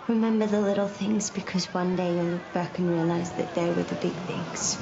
Remember the little things, because one day you'll look back and realize that they were the big things.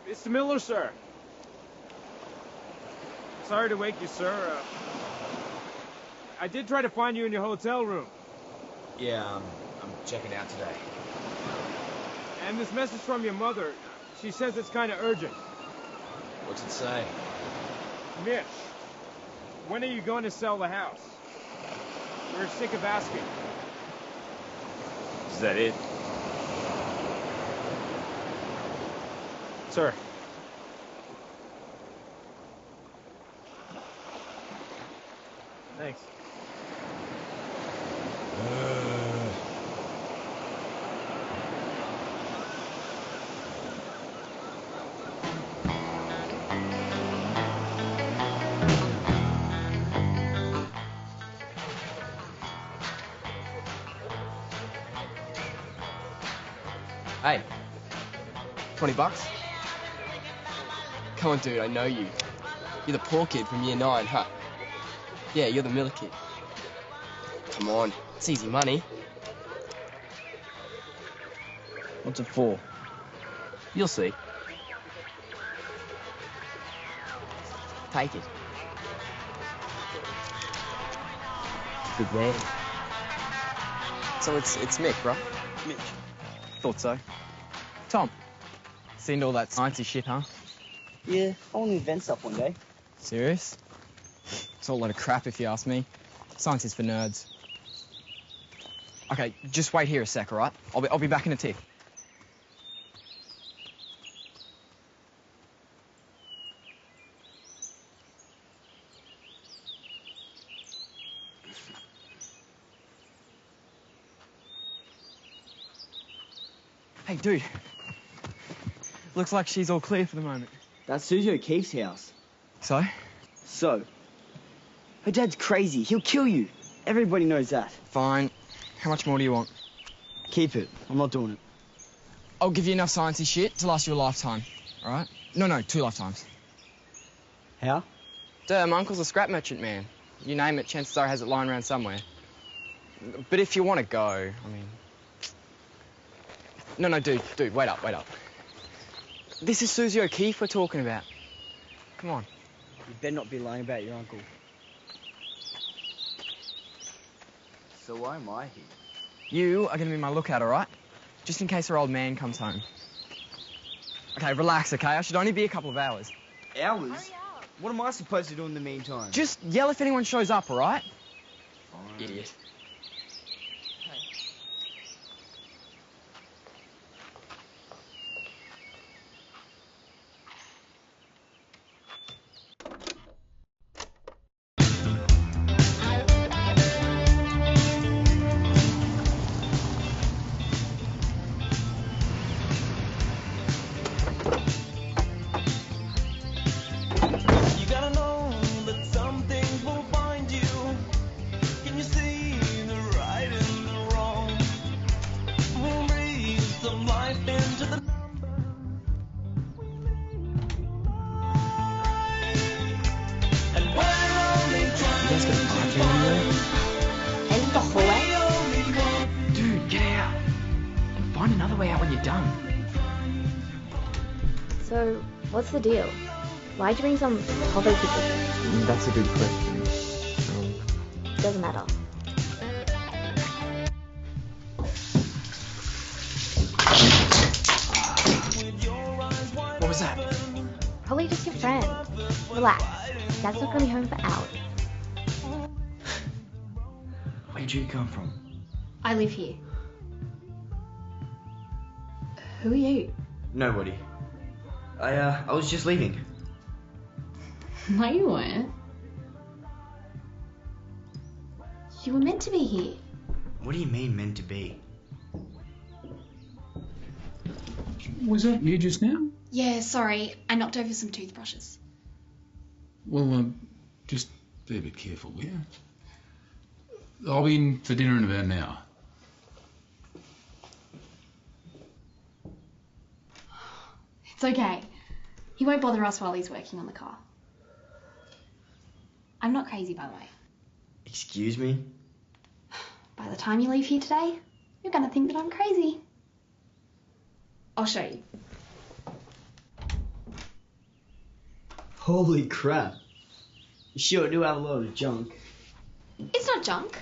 Mr. Miller, sir. Sorry to wake you, sir. I did try to find you in your hotel room. Yeah, I'm checking out today. And this message from your mother, she says it's kind of urgent. What's it say? Mitch, when are you going to sell the house? We're sick of asking. Is that it? Sir. Thanks. Hey, $20? Come on, dude, I know you. You're the poor kid from year 9, huh? Yeah, you're the Miller kid. Come on, it's easy money. What's it for? You'll see. Take it. Good man. So it's Mick, right? Mitch. Thought so. Tom, seen all that sciencey shit, huh? Yeah, I want to invent stuff one day. Serious? It's all a lot of crap if you ask me. Science is for nerds. Okay, just wait here a sec, all right? I'll be back in a tick. Hey, dude. Looks like she's all clear for the moment. That's Susie O'Keefe's house. So? So? Her dad's crazy. He'll kill you. Everybody knows that. Fine. How much more do you want? Keep it. I'm not doing it. I'll give you enough sciencey shit to last you a lifetime, all right? No, 2 lifetimes. How? Duh, my uncle's a scrap merchant, man. You name it, chances are he has it lying around somewhere. But if you want to go, I mean... No, dude, wait up. This is Susie O'Keefe we're talking about. Come on. You better not be lying about your uncle. So why am I here? You are going to be my lookout, all right? Just in case her old man comes home. Okay, relax, okay? I should only be a couple of hours. Hours? What am I supposed to do in the meantime? Just yell if anyone shows up, all right? fine. Idiot. End the hallway? Dude, get out. And find another way out when you're done. So, what's the deal? Why'd you bring some hover position? That's a good question. Doesn't matter. What was that? Probably just your friend. Relax. Dad's not gonna be home for hours. Where'd you come from? I live here. Who are you? Nobody. I was just leaving. No, you weren't. You were meant to be here. What do you mean meant to be? Was that you just now? Yeah, sorry. I knocked over some toothbrushes. Well, just be a bit careful, will you? I'll be in for dinner in about an hour. It's okay. He won't bother us while he's working on the car. I'm not crazy, by the way. Excuse me? By the time you leave here today, you're gonna think that I'm crazy. I'll show you. Holy crap. You sure do have a lot of junk. It's not junk.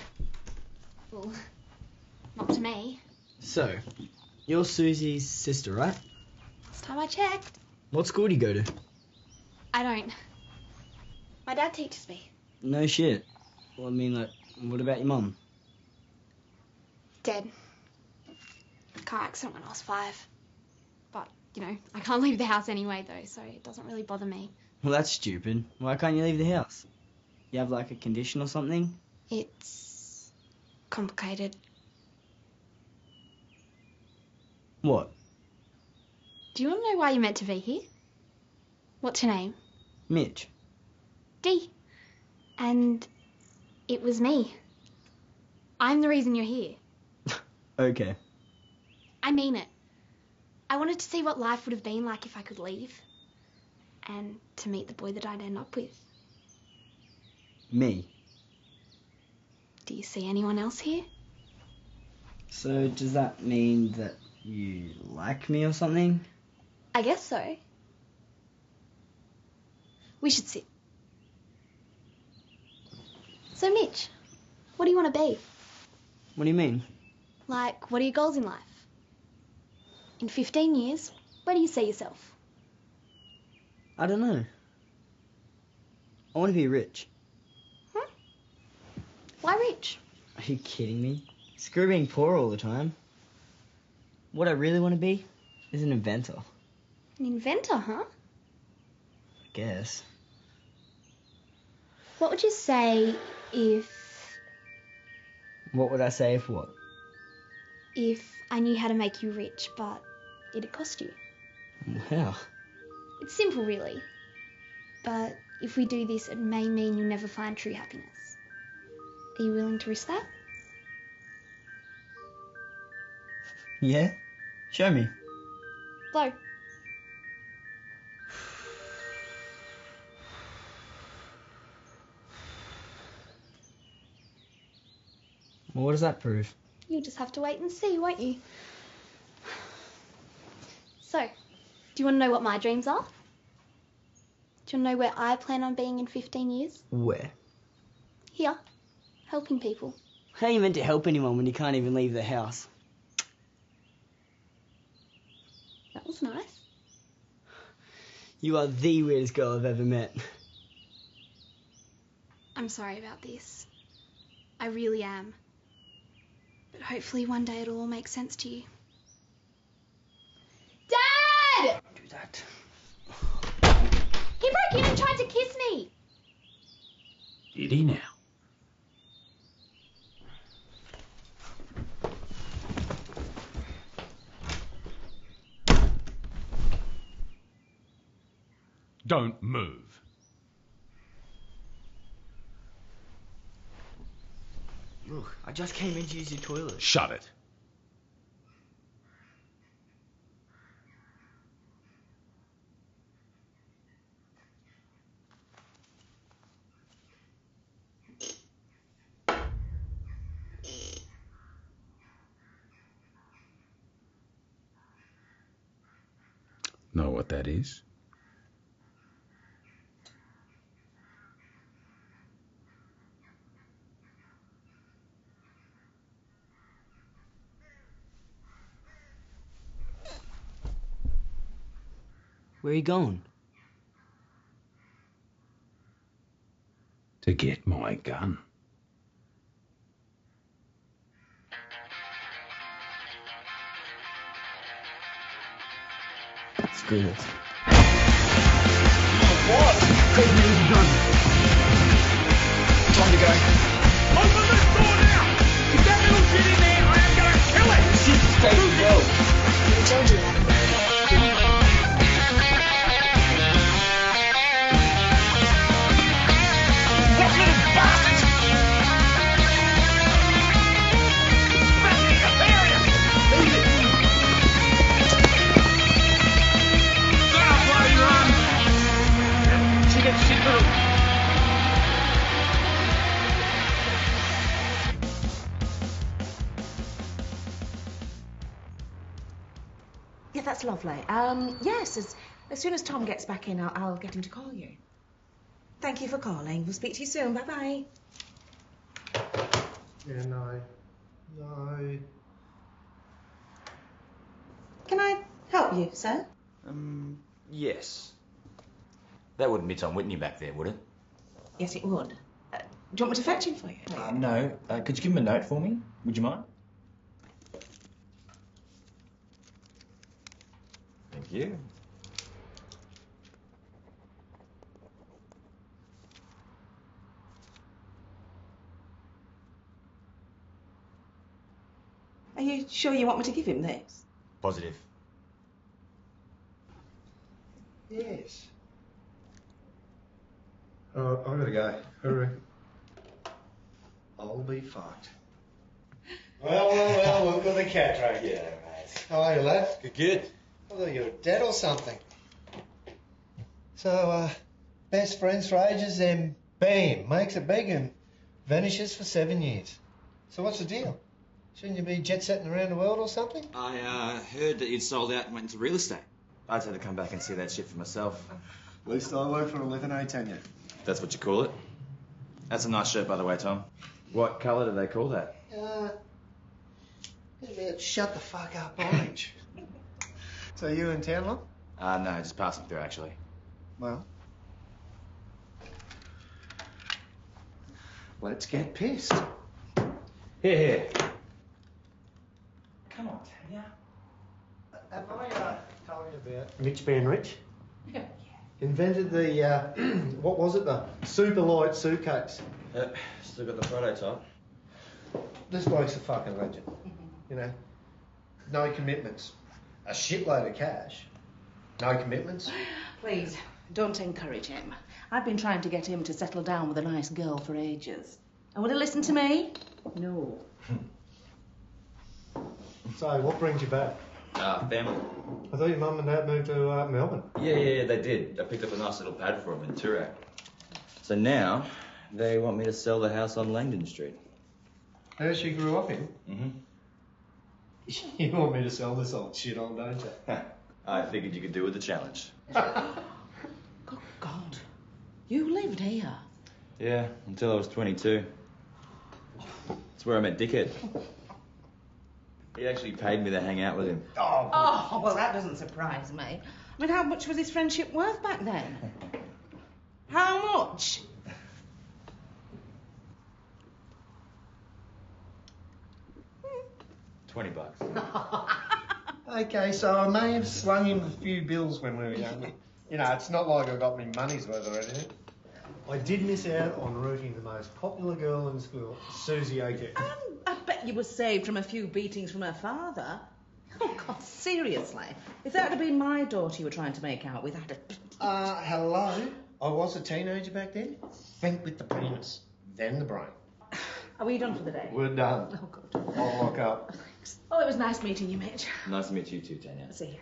Well, not to me. So, you're Susie's sister, right? Last time I checked. What school do you go to? I don't. My dad teaches me. No shit. Well, I mean, like, what about your mum? Dead. Car accident when I was 5. But, you know, I can't leave the house anyway, though, so it doesn't really bother me. Well, that's stupid. Why can't you leave the house? You have, like, a condition or something? It's complicated. What? Do you want to know why you're meant to be here? What's your name? Mitch. D. And it was me. I'm the reason you're here. Okay. I mean it. I wanted to see what life would have been like if I could leave. And to meet the boy that I'd end up with. Me. Do you see anyone else here? So, does that mean that you like me or something? I guess so. We should sit. So, Mitch, what do you want to be? What do you mean? Like, what are your goals in life? In 15 years, where do you see yourself? I don't know. I want to be rich. Why rich? Are you kidding me? Screw being poor all the time. What I really want to be is an inventor. An inventor, huh? I guess. What would you say if What would I say if what? I knew how to make you rich, but it'd cost you? Wow. It's simple, really. But if we do this, it may mean you'll never find true happiness. Are you willing to risk that? Yeah? Show me. Blow. Well, what does that prove? You'll just have to wait and see, won't you? So, do you want to know what my dreams are? Do you want to know where I plan on being in 15 years? Where? Here, helping people. How are you meant to help anyone when you can't even leave the house? That was nice. You are the weirdest girl I've ever met. I'm sorry about this. I I really am. But hopefully one day it'll all make sense to you. Dad! Do that. He broke in and tried to kiss me. Did he now? Don't move. Look, I just came in to use your toilet. Shut it. Know what that is? Where are you going? To get my gun. Screw this. What? Time to go. Open this door now! If that little shit in there, I am gonna kill it! Shit, stay well. I told you that. What little bastards! Fucking area! Leave it. Get up, bloody run! Chicken shit little... Yeah, that's lovely. Yes, as soon as Tom gets back in, I'll get him to call you. Thank you for calling. We'll speak to you soon. Bye-bye. Yeah, no. Can I help you, sir? Yes. That wouldn't be Tom Whitney back there, would it? Yes, it would. Do you want me to fetch him for you? No. Could you give him a note for me? Would you mind? Thank you. Are you sure you want me to give him this? Positive. Yes. I've got to go. Hurry. I'll be fucked. Well, we've got the cat right here, mate. How are you, lad? Good. I thought you were dead or something. So, best friends for ages, then bam, makes it big and vanishes for 7 years. So what's the deal? Shouldn't you be jet-setting around the world or something? I heard that you'd sold out and went into real estate. I just had to come back and see that shit for myself. At least I work for a living, tenure. That's what you call it? That's a nice shirt, by the way, Tom. What colour do they call that? Shut the fuck up, orange. So you in town, long? No, just passing through, actually. Well, let's get pissed. Here. Come on, Tanya. Have I told you about Mitch being rich? Yeah. Invented the, what was it, the super light suitcase. Still got the prototype. This bloke's a fucking legend. You know, no commitments. A shitload of cash. No commitments. Please, don't encourage him. I've been trying to get him to settle down with a nice girl for ages. And would he listen to me? No. So, what brings you back? Family. I thought your mum and dad moved to Melbourne. Yeah, they did. I picked up a nice little pad for them in Toorak. So now, they want me to sell the house on Langdon Street. House you grew up in? Mm-hmm. You want me to sell this old shit on, don't you? I figured you could do with the challenge. Good God. You lived here? Yeah, until I was 22. That's where I met Dickhead. He actually paid me to hang out with him. Oh, well, that doesn't surprise me. I mean, how much was his friendship worth back then? How much? $20. Okay, so I may have slung him a few bills when we were young. You know, it's not like I got me money's worth or anything. I did miss out on rooting the most popular girl in school, Susie, 18. I bet you were saved from a few beatings from her father. Oh, God, seriously. If that had been my daughter you were trying to make out with, I'd have... Hello? I was a teenager back then. Think with the penis, then the brain. Are we done for the day? We're done. Oh, good. I'll lock up. Thanks. Oh, it was nice meeting you, Mitch. Nice to meet you too, Tanya. See you.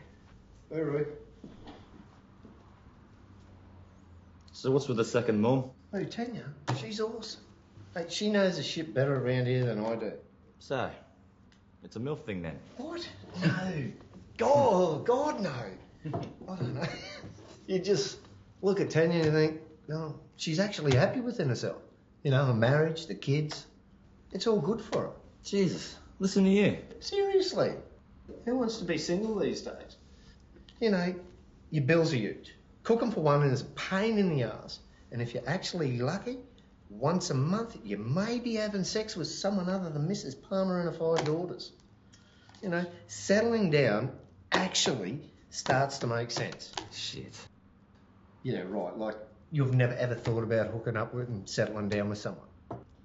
Hey, Roy. So what's with the second mum? Oh, Tanya, she's awesome. Hey, she knows the shit better around here than I do. So, it's a MILF thing then? What? No. God, no. I don't know. You just look at Tanya and think, oh, she's actually happy within herself. You know, her marriage, the kids. It's all good for her. Jesus, listen to you. Seriously. Who wants to be single these days? You know, your bills are huge. Cooking for one is a pain in the arse. And if you're actually lucky, once a month you may be having sex with someone other than Mrs. Palmer and her 5 daughters. You know, settling down actually starts to make sense. Shit. Yeah, right, like you've never ever thought about hooking up with and settling down with someone.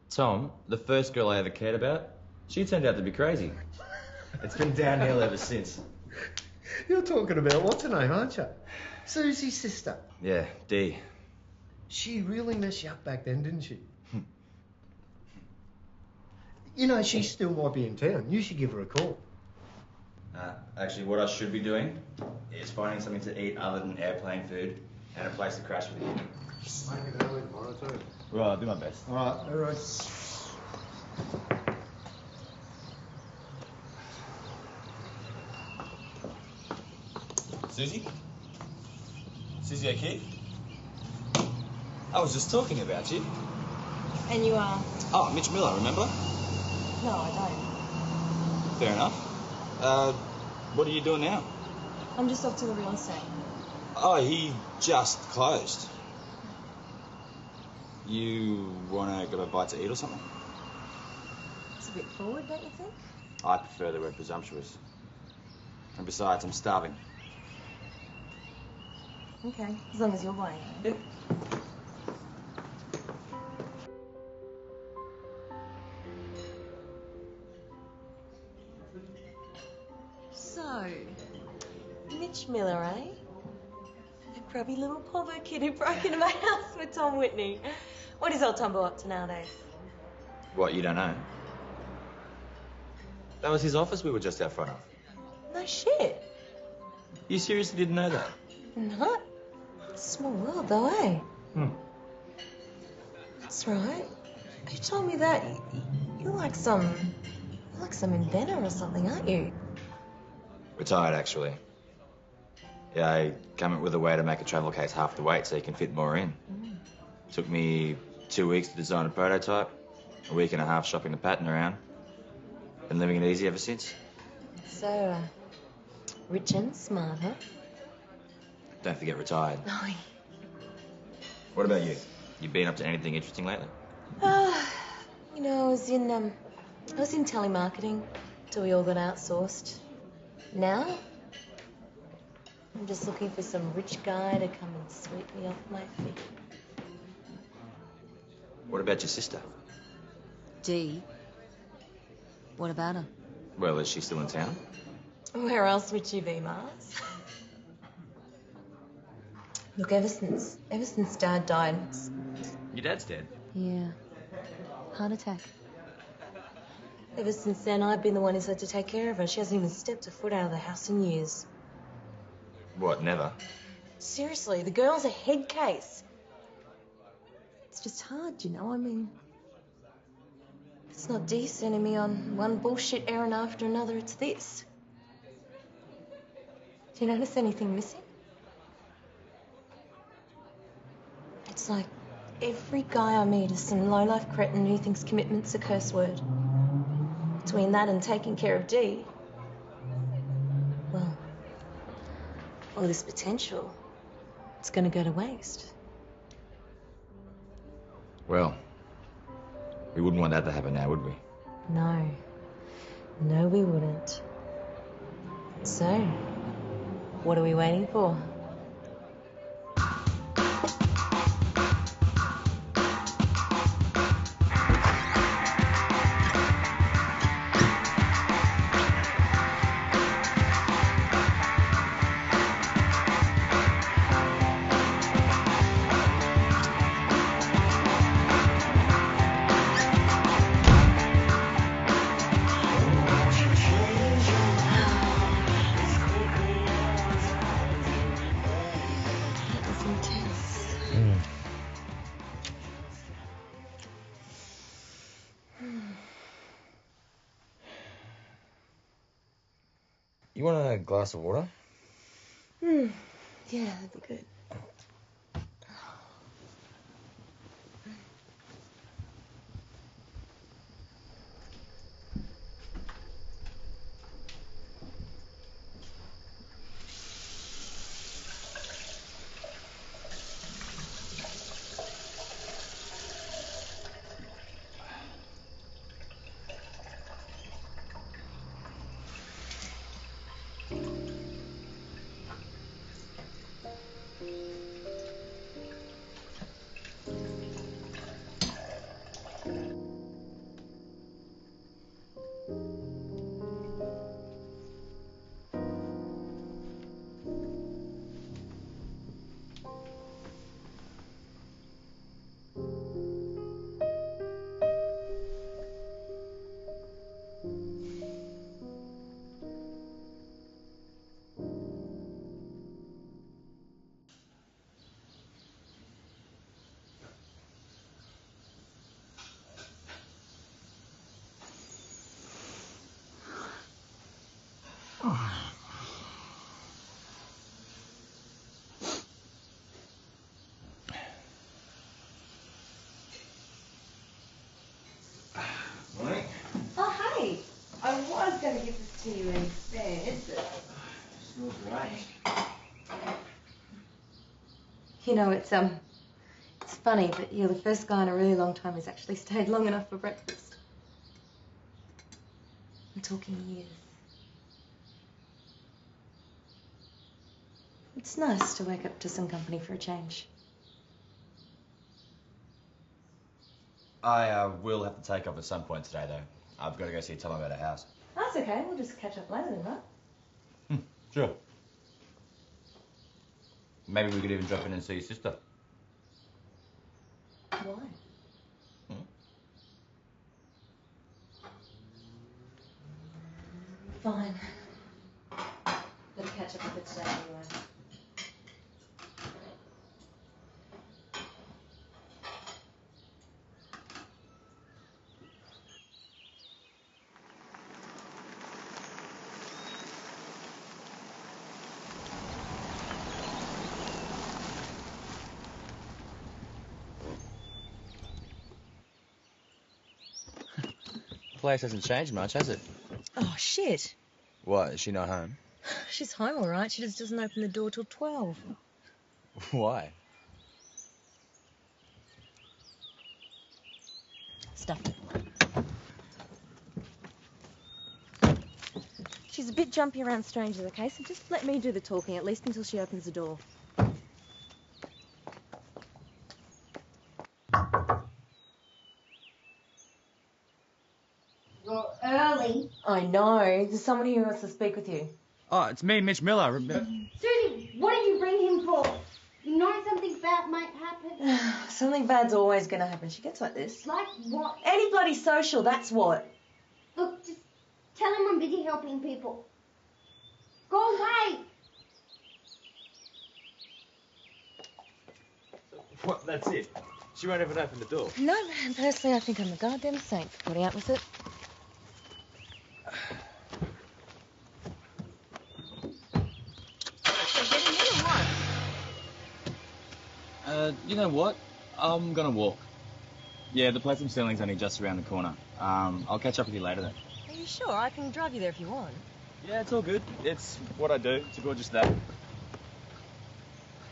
Tom, the first girl I ever cared about, she turned out to be crazy. It's been downhill ever since. You're talking about what's her name, aren't you? Susie's sister. Yeah, Dee. She really messed you up back then, didn't she? You know, she still might be in town. You should give her a call. Actually, what I should be doing is finding something to eat other than airplane food and a place to crash with you. Make it early tomorrow too. Right, I'll do my best. All right. Susie? Susie O'Keefe? I was just talking about you. And you are? Oh, Mitch Miller, remember? No, I Fair enough. What are you doing now? don't. I'm just off to the real estate. Oh, he just closed. You want to grab a bite to eat or something? It's a bit forward, don't you think? I prefer the word presumptuous. And besides, I'm starving. Okay, as long as you're buying. Yeah. So, Mitch Miller, eh? The grubby little povo kid who broke into my house with Tom Whitney. What is old Tumbo up to nowadays? What, you don't know? That was his office we were just out front of. No shit. You seriously didn't know that? No. Small world, though, eh? That's right. You told me that. You're like some inventor or something, aren't you? Retired, actually. Yeah, I came up with a way to make a travel case half the weight so you can fit more in. Took me 2 weeks to design a prototype, a week and a half shopping the pattern around. Been living it easy ever since. So, rich and smart, huh? Don't forget retired. Oh, What about you? You been up to anything interesting lately? you know, I was in telemarketing till we all got outsourced. Now, I'm just looking for some rich guy to come and sweep me off my feet. What about your sister? Dee? What about her? Well, is she still in town? Where else would she be, Mars? Look, ever since Dad died, Your dad's dead. yeah, heart attack. Ever since then, I've been the one who's had to take care of her. She hasn't even stepped a foot out of the house in years. What, never? Seriously, the girl's a head case. It's just hard, you know, I mean... It's not Dee sending me on one bullshit errand after another, it's this. Do you notice anything missing? It's like every guy I meet is some low-life cretin who thinks commitment's a curse word. Between that and taking care of Dee, well, all this potential, it's going to go to waste. Well, we wouldn't want that to happen now, would we? No. No, we wouldn't. So, what are we waiting for? You want a glass of water? Yeah, that'd be good. Morning. Oh, hey. I was going to give this to you instead, but... Smells great. You know, it's funny, but you're the first guy in a really long time who's actually stayed long enough for breakfast. I'm talking years. It's nice to wake up to some company for a change. I will have to take off at some point today, though. I've got to go see Tom about a house. That's okay. We'll just catch up later then, right? Sure. Maybe we could even drop in and see your sister. Why? Fine. Let's catch up with it today anyway. The place hasn't changed much, has it? Oh, shit. What, is she not home? She's home all right. She just doesn't open the door till 12. Why? Stuff it. She's a bit jumpy around strangers, okay? So just let me do the talking, at least until she opens the door. You're early. I know. There's someone here who wants to speak with you. Oh, it's me, Mitch Miller. Susie, what did you bring him for? You know something bad might happen. Something bad's always going to happen. She gets like this. Like what? Any bloody social, that's what. Look, just tell him I'm busy helping people. Go away. What, that's it? She won't even open the door. No, man, personally, I think I'm a goddamn saint for putting out with it. You know what? I'm gonna walk. Yeah, the place I'm selling's only just around the corner. I'll catch up with you later then. Are you sure? I can drive you there if you want. Yeah, it's all good. It's what I do. It's a gorgeous day.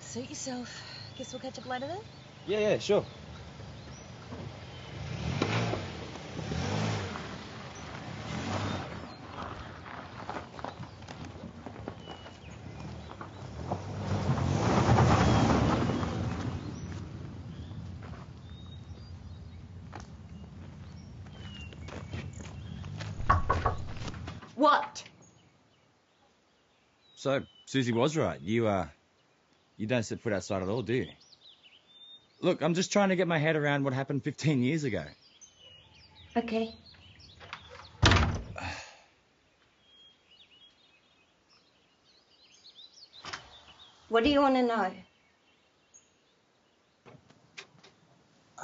Suit yourself. Guess we'll catch up later then? Yeah, sure. What? So, Susie was right. You don't set foot outside at all, do you? Look, I'm just trying to get my head around what happened 15 years ago. Okay. What do you want to know?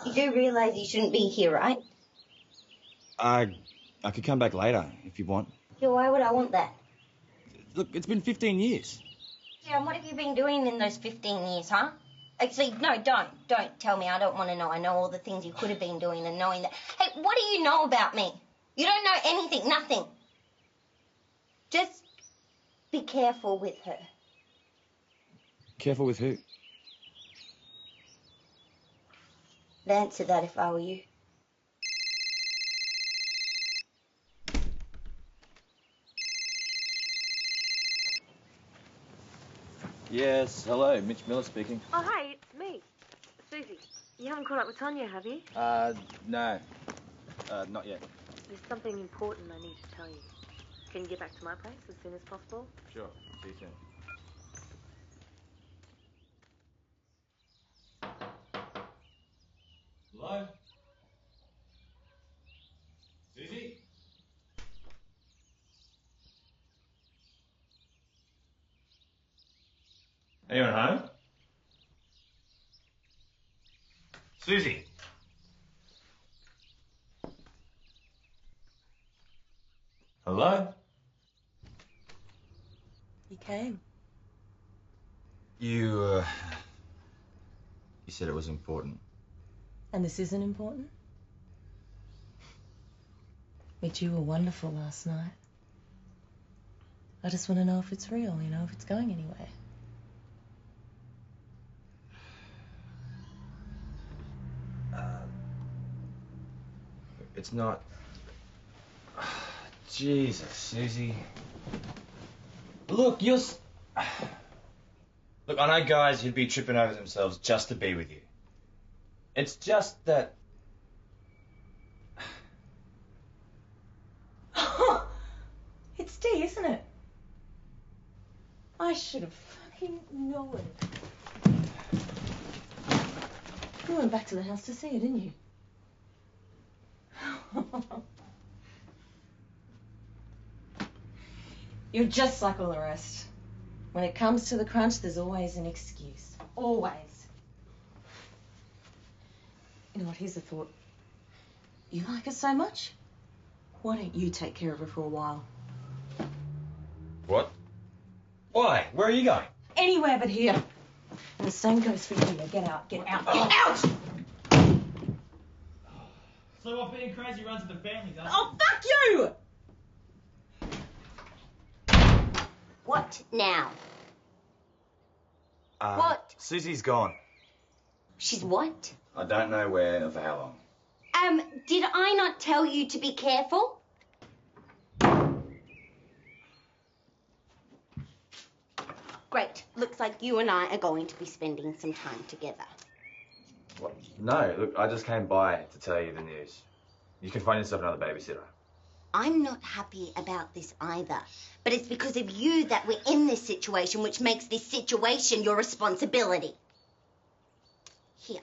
You do realise you shouldn't be here, right? I could come back later if you want. Yeah, why would I want that? Look, it's been 15 years. Yeah, and what have you been doing in those 15 years, huh? Actually, no, don't tell me. I don't want to know. I know all the things you could have been doing and knowing that. Hey, what do you know about me? You don't know anything, nothing. Just be careful with her. Careful with who? I'd answer that if I were you. Yes, hello, Mitch Miller speaking. Oh, hi, it's me, Susie. You haven't caught up with Tonya, have you? No. Not yet. There's something important I need to tell you. Can you get back to my place as soon as possible? Sure, see you soon. Hello? Susie? Anyone home? Susie? Hello? You came. You said it was important. And this isn't important? Mitch, you were wonderful last night. I just want to know if it's real, if it's going anywhere. It's not... Jesus, Susie. Look, Look, I know guys who'd be tripping over themselves just to be with you. It's just that... It's D, isn't it? I should have fucking known. You went back to the house to see her, didn't you? You're just like all the rest. When it comes to the crunch, there's always an excuse. Always. You know what, here's a thought. You like her so much? Why don't you take care of her for a while? What? Why? Where are you going? Anywhere but here. And the same goes for you. Get out, get out, get out! So what being crazy runs in the family, does it? Oh, fuck you! What now? What? Susie's gone. She's what? I don't know where or for how long. Did I not tell you to be careful? Great. Looks like you and I are going to be spending some time together. What? No, look, I just came by to tell you the news. You can find yourself another babysitter. I'm not happy about this either, but it's because of you that we're in this situation, which makes this situation your responsibility. Here.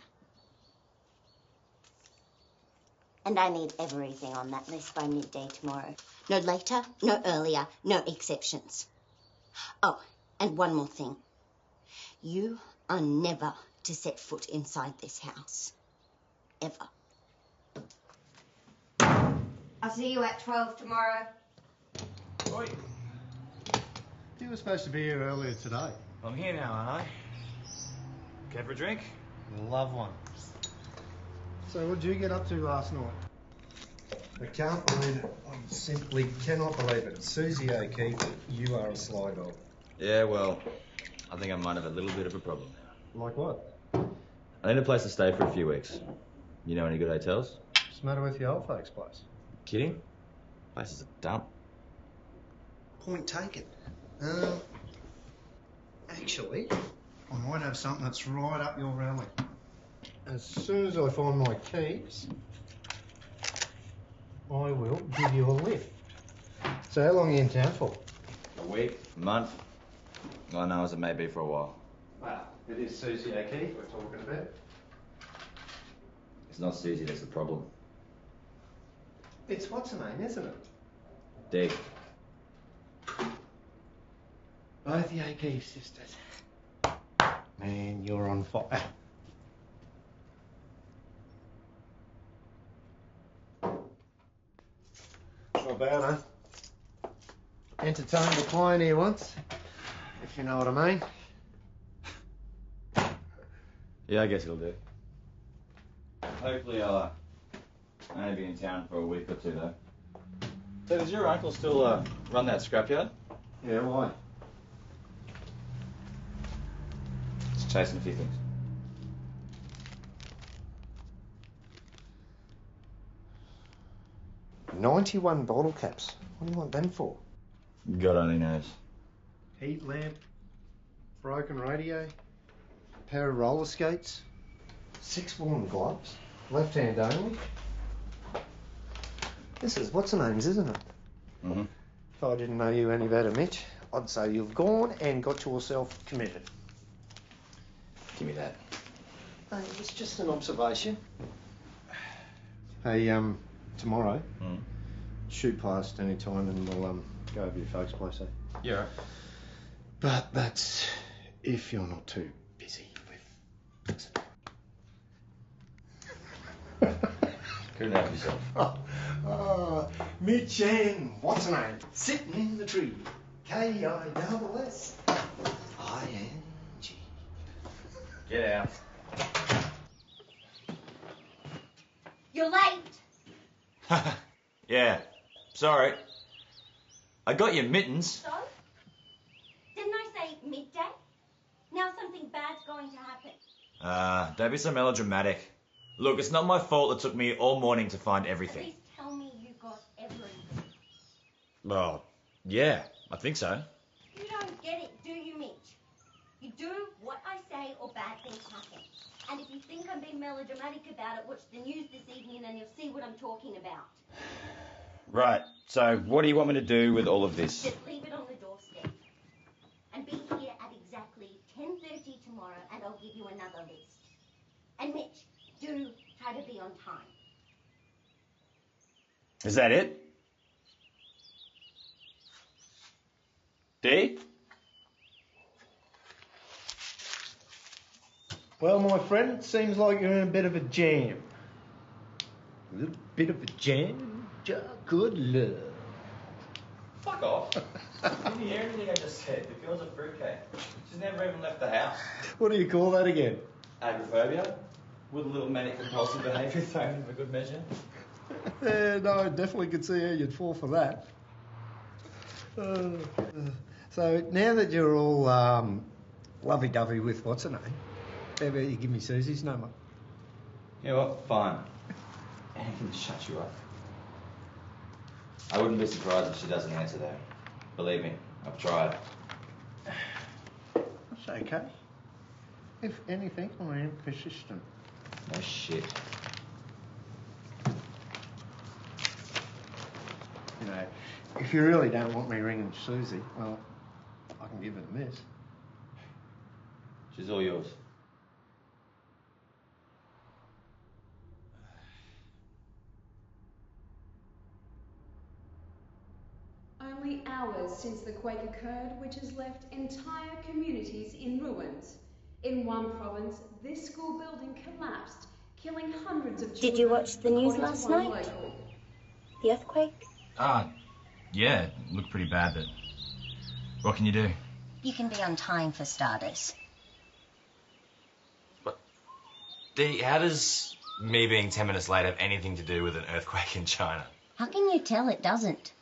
And I need everything on that list by midday tomorrow. No later, no earlier, no exceptions. Oh, and one more thing. You are never to set foot inside this house. Ever. I'll see you at 12 tomorrow. Oi. You were supposed to be here earlier today. I'm here now, aren't I? Care for a drink? Love one. So what did you get up to last night? I can't believe it. I simply cannot believe it. Susie O'Keefe, you are a sly dog. Yeah, well, I think I might have a little bit of a problem now. Like what? I need a place to stay for a few weeks. You know any good hotels? What's the matter with your old folks' place? Kidding? Place is a dump. Point taken. Actually, I might have something that's right up your alley. As soon as I find my keys, I will give you a lift. So how long are you in town for? A week, a month. All I know is it may be for a while. Well, it is Susie O'Keefe we're talking about. It's not Susie that's the problem. It's what's her name, isn't it? Dee. Both the O'Keefe sisters. Man, you're on fire. Not bad, huh? Entertained the client here once, if you know what I mean. Yeah, I guess it'll do. Hopefully I'll only be in town for a week or two, though. So does your uncle still run that scrapyard? Yeah, why? Just chasing a few things. $91 bottle caps. What do you want them for? God only knows. Heat lamp, broken radio, pair of roller skates, 6 woolen gloves, left hand only. This is what's her name's, isn't it? Mm-hmm. If I didn't know you any better, Mitch, I'd say you've gone and got yourself committed. Give me that. Hey, it's just an observation. Hey, tomorrow, shoot past any time and we'll go over your folks' place, eh? Yeah, right. But that's if you're not too busy with... Couldn't help yourself. Mitch and what's her name? Sitting in the tree. K-I-double-S. I-N-G. Get out. You're late. Yeah. Sorry. I got your mittens. So? Didn't I say midday? Now something bad's going to happen. Don't be so melodramatic. Look, it's not my fault it took me all morning to find At everything. least tell me you got everything. Well, yeah, I think so. You don't get it, do you, Mitch? You do what I say or bad things happen. And if you think I'm being melodramatic about it, watch the news this evening and you'll see what I'm talking about. Right, so what do you want me to do with all of this? Just leave it on the doorstep. And be here at exactly 10:30 tomorrow and I'll give you another list. And Mitch, do try to be on time. Is that it? Dee? Well, my friend, it seems like you're in a bit of a jam. A little bit of a jam? Good love. Fuck off. Didn't you hear anything I just said? The girl's a fruitcake. She's never even left the house. What do you call that again? Agoraphobia? With a little manic compulsive behaviour thrown in for good measure. Yeah, no, I definitely could see how you'd fall for that. So now that you're all lovey-dovey with what's her name, how about you give me Susie's number? You know what? Fine. Anything to shut you up. I wouldn't be surprised if she doesn't answer though. Believe me, I've tried. That's okay. If anything, I am persistent. No shit. You know, if you really don't want me ringing Susie, well, I can give it a miss. She's all yours. Only hours since the quake occurred, which has left entire communities in ruins. In one province, this school building collapsed, killing hundreds of children. Did you watch the news according to last one night? local. The earthquake? Yeah, it looked pretty bad, but what can you do? You can be on time for starters. Dee, how does me being 10 minutes late have anything to do with an earthquake in China? How can you tell it doesn't?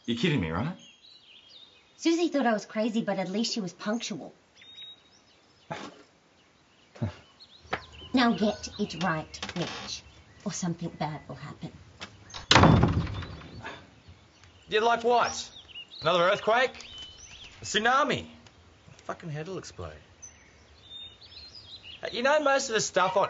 You're kidding me, right? Susie thought I was crazy, but at least she was punctual. Now get it right, Mitch, or something bad will happen. Yeah, like what? Another earthquake? A tsunami? My fucking head will explode. You know most of the stuff on...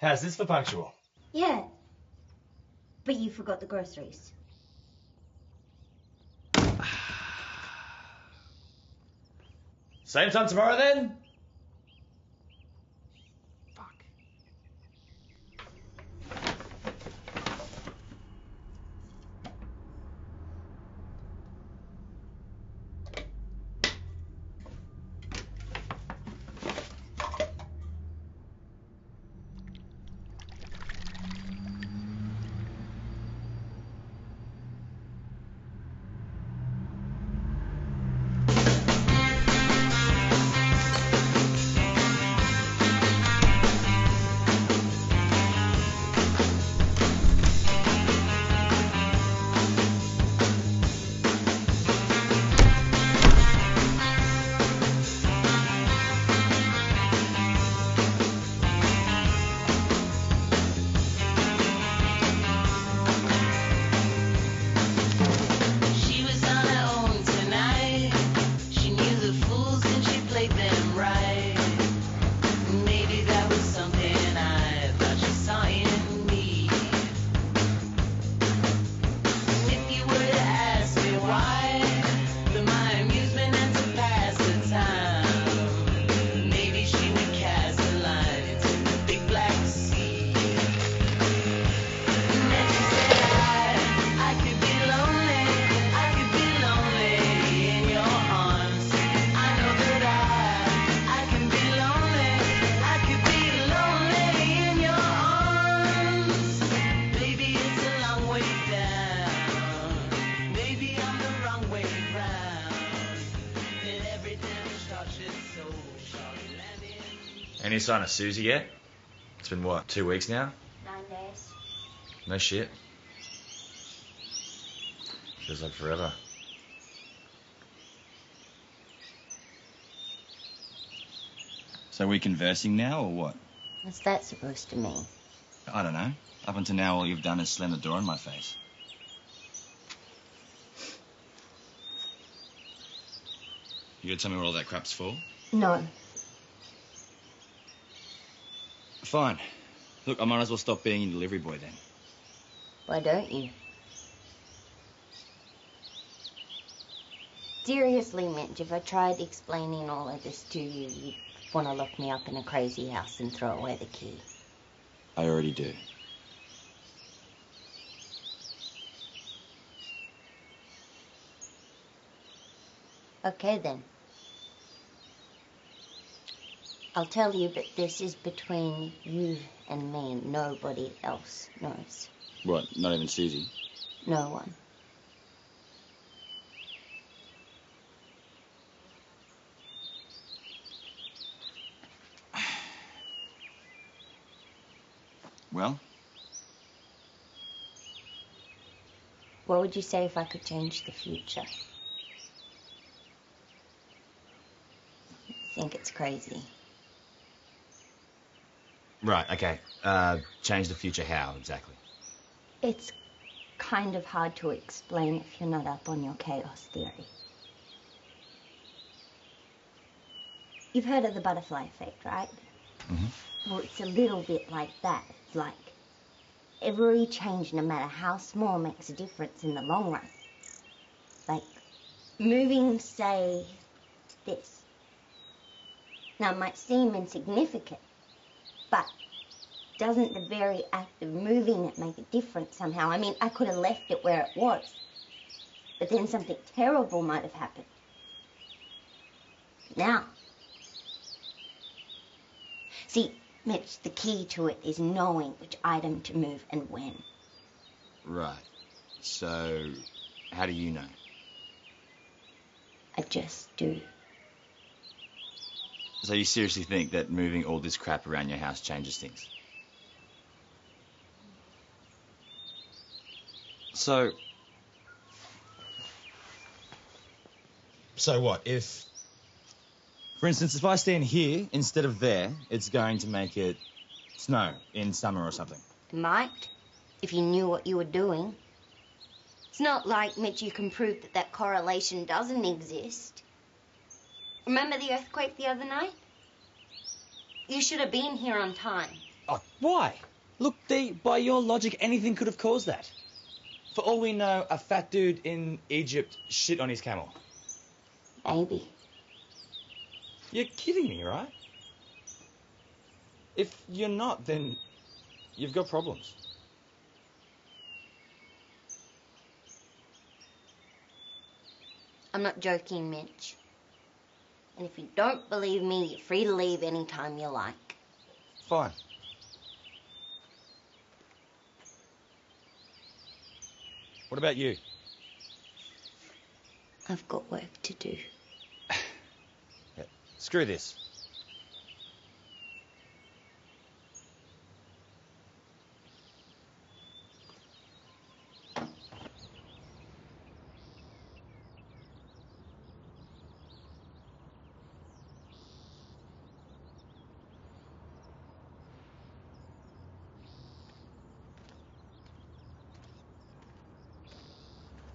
How's this for punctual? Yeah. But you forgot the groceries. Same time tomorrow then? Any sign of Susie yet? It's been what, 2 weeks now? 9 days. No shit. Feels like forever. So are we conversing now or what? What's that supposed to mean? I don't know. Up until now all you've done is slam the door in my face. You gonna tell me what all that crap's for? No. Fine. Look, I might as well stop being your delivery boy then. Why don't you? Seriously, Mitch, if I tried explaining all of this to you, you'd want to lock me up in a crazy house and throw away the key. I already do. Okay, then. I'll tell you, but this is between you and me, and nobody else knows. What, not even Susie? No one. Well? What would you say if I could change the future? I think it's crazy. Right, okay. Change the future how, exactly? It's kind of hard to explain if you're not up on your chaos theory. You've heard of the butterfly effect, right? Mm-hmm. Well, it's a little bit like that. It's like every change, no matter how small, makes a difference in the long run. Like moving, say, this. Now, it might seem insignificant, but doesn't the very act of moving it make a difference somehow? I mean, I could have left it where it was, but then something terrible might have happened. Now, see, Mitch, the key to it is knowing which item to move and when. Right. So, how do you know? I just do. So you seriously think that moving all this crap around your house changes things? So what? If, for instance, if I stand here instead of there, it's going to make it snow in summer or something. It might, if you knew what you were doing. It's not like, Mitch, you can prove that that correlation doesn't exist. Remember the earthquake the other night? You should have been here on time. Oh, why? Look, Dee, by your logic, anything could have caused that. For all we know, a fat dude in Egypt shit on his camel. Maybe. You're kidding me, right? If you're not, then you've got problems. I'm not joking, Mitch. And if you don't believe me, you're free to leave any time you like. Fine. What about you? I've got work to do. Yeah, screw this.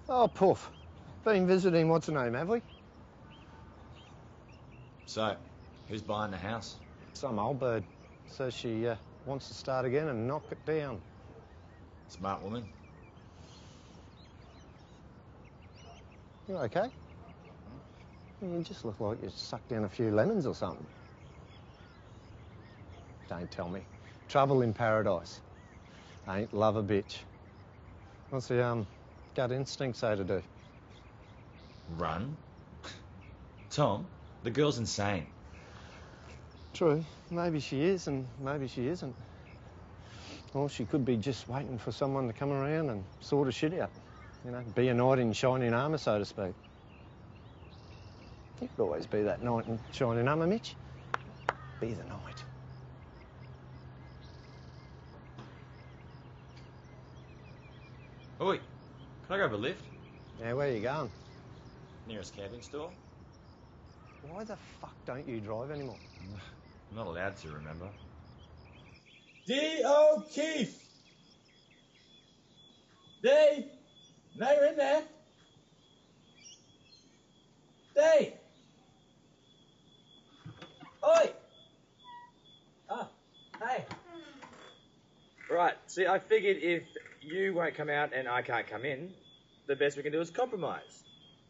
Oh, Puff. Been visiting what's her name, have we? So, who's buying the house? Some old bird. Says she wants to start again and knock it down. Smart woman. You okay? You just look like you sucked down a few lemons or something. Don't tell me. Trouble in paradise. Ain't love a bitch. What's the gut instinct say to do? Run? Tom, the girl's insane. True. Maybe she is and maybe she isn't. Or she could be just waiting for someone to come around and sort of shit out. You know, be a knight in shining armour, so to speak. You could always be that knight in shining armour, Mitch. Be the knight. Oi, can I grab a lift? Yeah, where are you going? Nearest camping store? Why the fuck don't you drive anymore? I'm not allowed to, remember? D. O'Keefe! D! Now you're in there. D! Oi! Ah, hey. Right, see, I figured if you won't come out and I can't come in, the best we can do is compromise.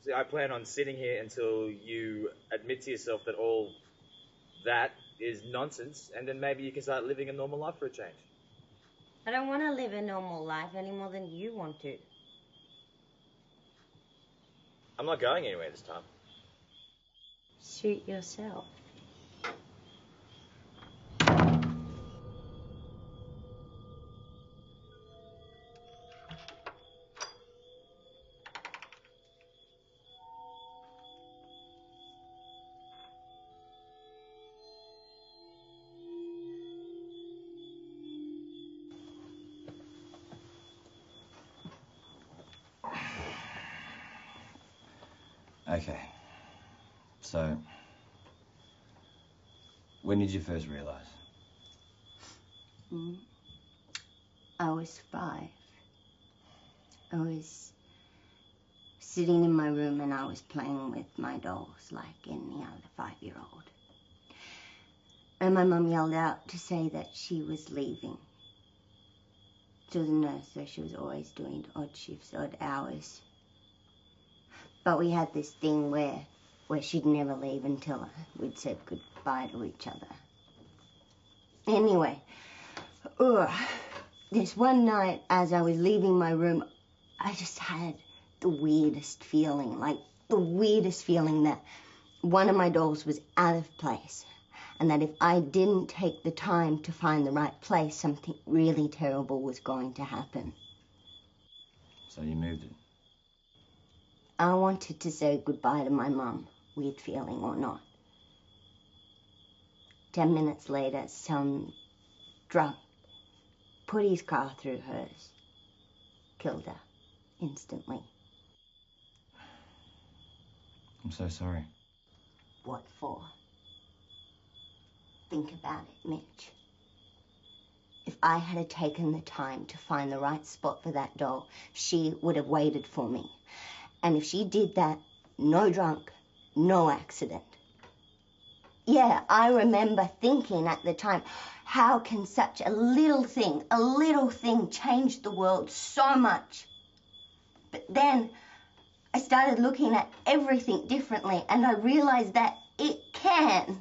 See, I plan on sitting here until you admit to yourself that all that is nonsense, and then maybe you can start living a normal life for a change. I don't want to live a normal life any more than you want to. I'm not going anywhere this time. Suit yourself. Okay. So, when did you first realise? I was 5. I was sitting in my room and I was playing with my dolls like any other 5-year-old. And my mum yelled out to say that she was leaving. She was a nurse, so she was always doing odd shifts, odd hours. But we had this thing where she'd never leave until we'd said goodbye to each other. Anyway, this one night as I was leaving my room, I just had the weirdest feeling, that one of my dolls was out of place. And that if I didn't take the time to find the right place, something really terrible was going to happen. So you moved it? I wanted to say goodbye to my mum, weird feeling or not. 10 minutes later, some drunk put his car through hers, killed her instantly. I'm so sorry. What for? Think about it, Mitch. If I had taken the time to find the right spot for that doll, she would have waited for me. And if she did that, no drunk, no accident. Yeah, I remember thinking at the time, how can such a little thing change the world so much? But then I started looking at everything differently and I realized that it can.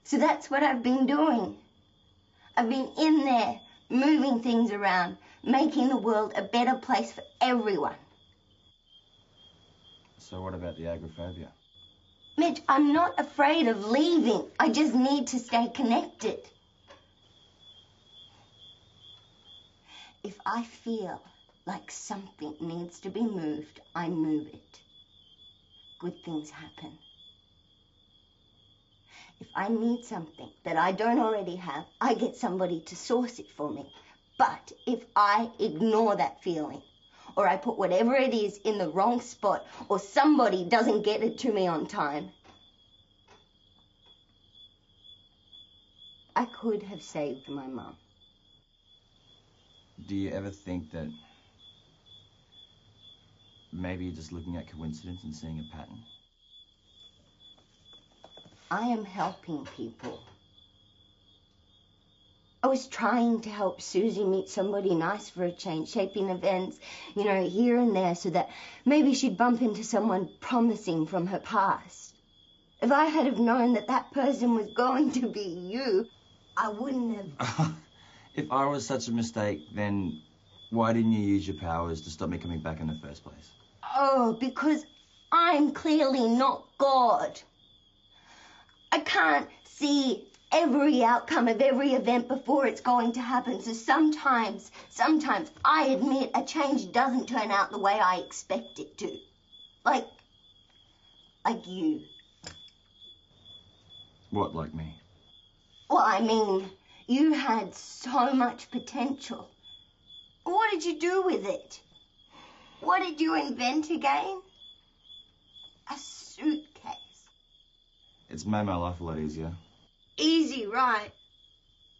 So that's what I've been doing. I've been in there, moving things around, making the world a better place for everyone. So what about the agoraphobia? Mitch, I'm not afraid of leaving. I just need to stay connected. If I feel like something needs to be moved, I move it. Good things happen. If I need something that I don't already have, I get somebody to source it for me. But if I ignore that feeling, or I put whatever it is in the wrong spot, or somebody doesn't get it to me on time, I could have saved my mum. Do you ever think that maybe you're just looking at coincidence and seeing a pattern? I am helping people. I was trying to help Susie meet somebody nice for a change, shaping events, here and there so that maybe she'd bump into someone promising from her past. If I had have known that that person was going to be you, I wouldn't have... If I was such a mistake, then why didn't you use your powers to stop me coming back in the first place? Oh, because I'm clearly not God. I can't see every outcome of every event before it's going to happen. So sometimes I admit a change doesn't turn out the way I expect it to. Like you. What, like me? Well, I mean, you had so much potential. What did you do with it? What did you invent again? A suitcase. It's made my life a lot easier. Easy, right?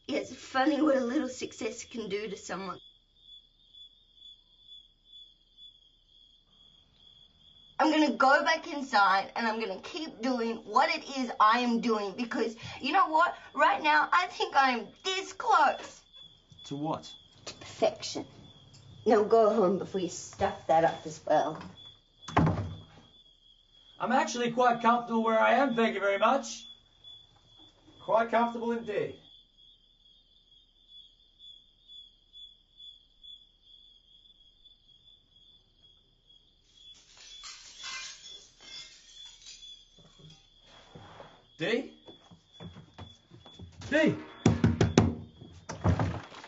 Yeah, it's funny what a little success can do to someone. I'm going to go back inside and I'm going to keep doing what it is I am doing because, you know what? Right now, I think I am this close. To what? To perfection. Now go home before you stuff that up as well. I'm actually quite comfortable where I am, thank you very much. Quite comfortable indeed. D? D!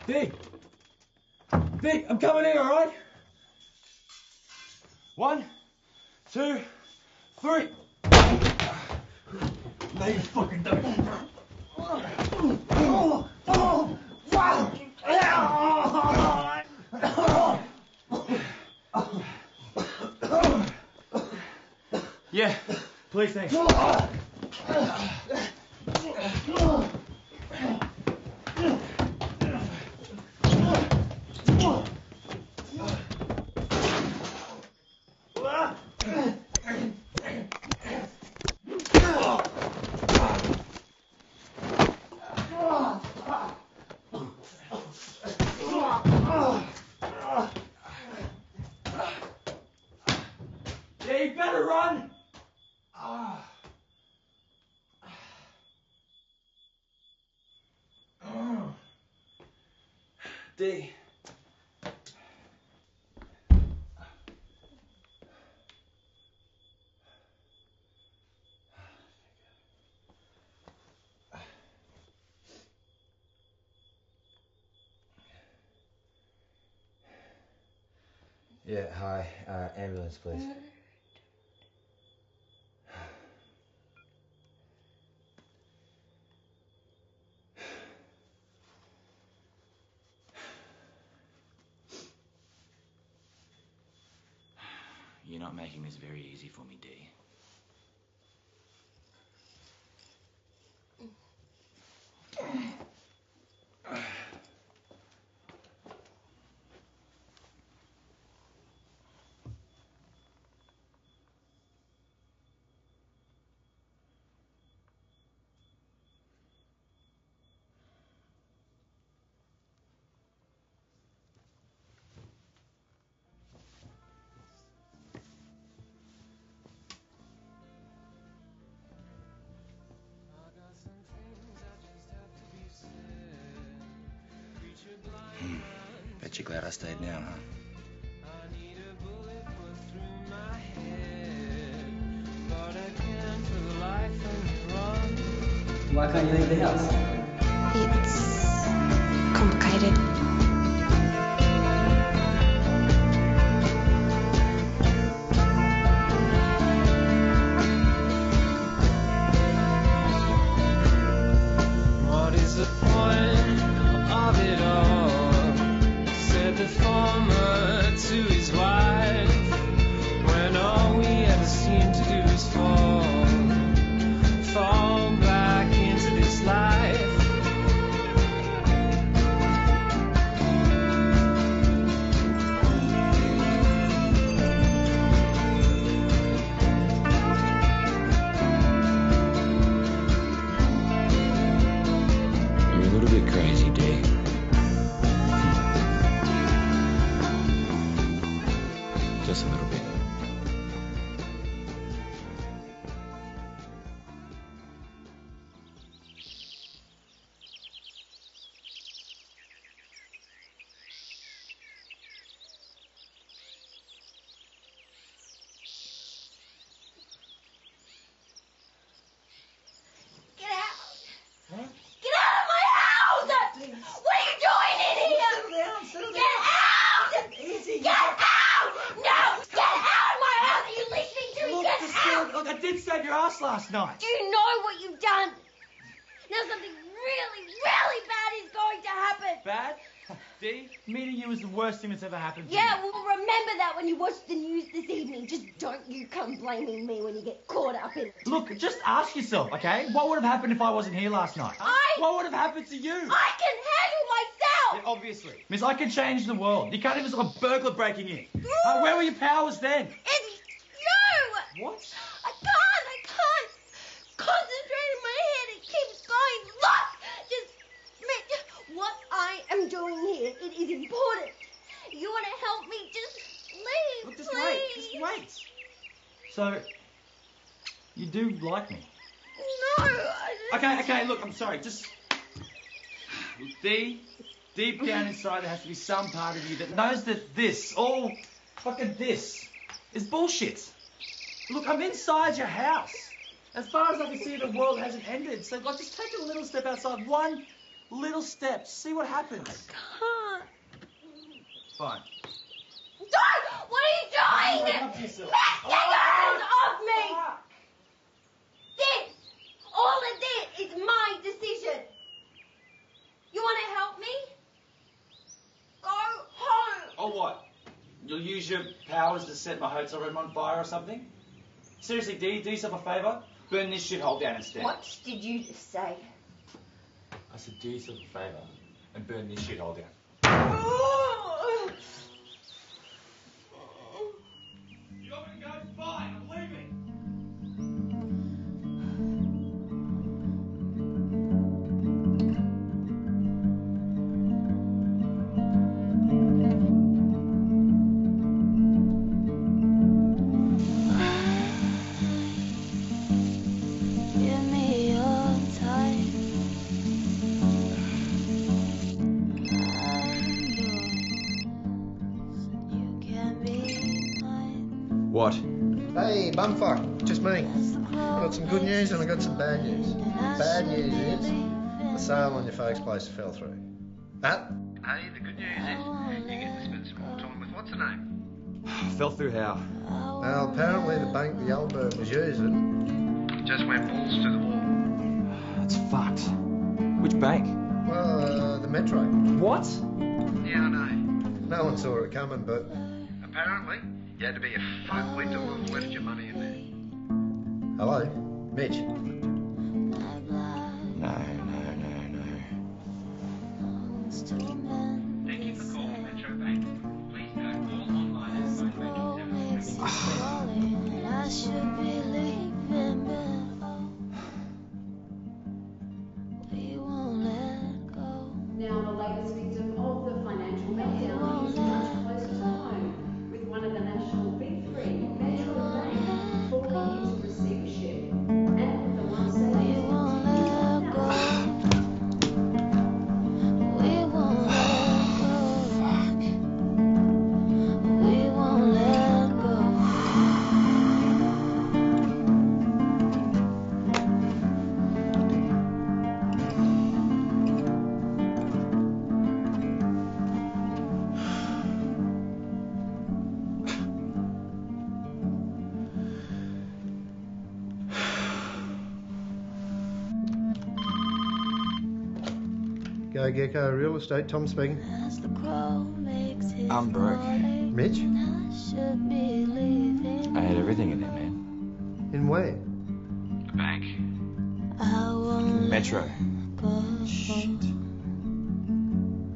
D! D, I'm coming in, alright? 1, 2, 3. No, you fucking don't. Yeah, please, thanks. Yeah, you better run! D. Yeah, hi. Ambulance, please. You're not making this very easy for me, D. Bet you're glad I stayed down, huh? Why can't you leave the house? It's complicated. What is the point of it all? Said the farmer to his wife, when all we ever seem to do is fall back into this life. You're a little bit crazy, D. Just a little bit. Get out! Get out of my house! What are you doing in here? Settle Get out! Easy. Get out! No! Get out of my house! Are you listening to me? Get out! Look, I did save your ass last night. Do you know what you've done? Now something really, really bad is going to happen. Bad? D, meeting you is the worst thing that's ever happened to me. Yeah, well, remember that when you watch the news this evening. Just don't you come blaming me when you get caught up in it. Look, just ask yourself, okay? What would have happened if I wasn't here last night? What would have happened to you? I can handle myself! Yeah, obviously. Miss, I can change the world. You can't even stop a burglar breaking in. Where were your powers then? It's you! What? I can't concentrate in my head. It keeps going. Look! Just, Mitch, what I am doing here, it is important. You want to help me? Just leave, Look, just please. wait. So, you do like me? No, I just... Okay, look, I'm sorry. Just... D, deep down inside there has to be some part of you that knows that this, all fucking this, is bullshit. Look, I'm inside your house. As far as I can see, the world hasn't ended. So, like, just take a little step outside. One little step. See what happens. Can't. Fine. Don't! What are you doing? Up to yourself. Matt, get your hands off me! This, all of this is my decision. You want to help me? Go home. Or what? You'll use your powers to set my hotel room on fire or something? Seriously, D, do yourself a favour. Burn this shithole down instead. What did you just say? I said, do yourself a favour and burn this shithole down. You want me to go? Fine, I'm leaving. Give me your time. You can be mine. What? Hey, bumfuck, just me. I got some good news and I got some bad news. Bad news is the sale on your folks' place fell through. But hey, the good news is you get to spend some more time with what's her name? Fell through how? Well, apparently the bank the old bird was using just went balls to the wall. That's fucked. Which bank? Well, the Metro. What? Yeah, I know. No one saw it coming, but apparently you had to be a fuckwit to have left your money in there. Hello, Mitch. No. Thank you for calling Metro Bank. Please note all online and phone banking services have been I should be leaving, but we won't let go. Now the latest victim of the financial meltdown is much closer to home, with one of the national big three, Metro Bank, falling into receivership, and with the Go Gecko Real Estate, Tom speaking. I'm broke. Mitch? I had everything in there, man. In where? The bank. Metro.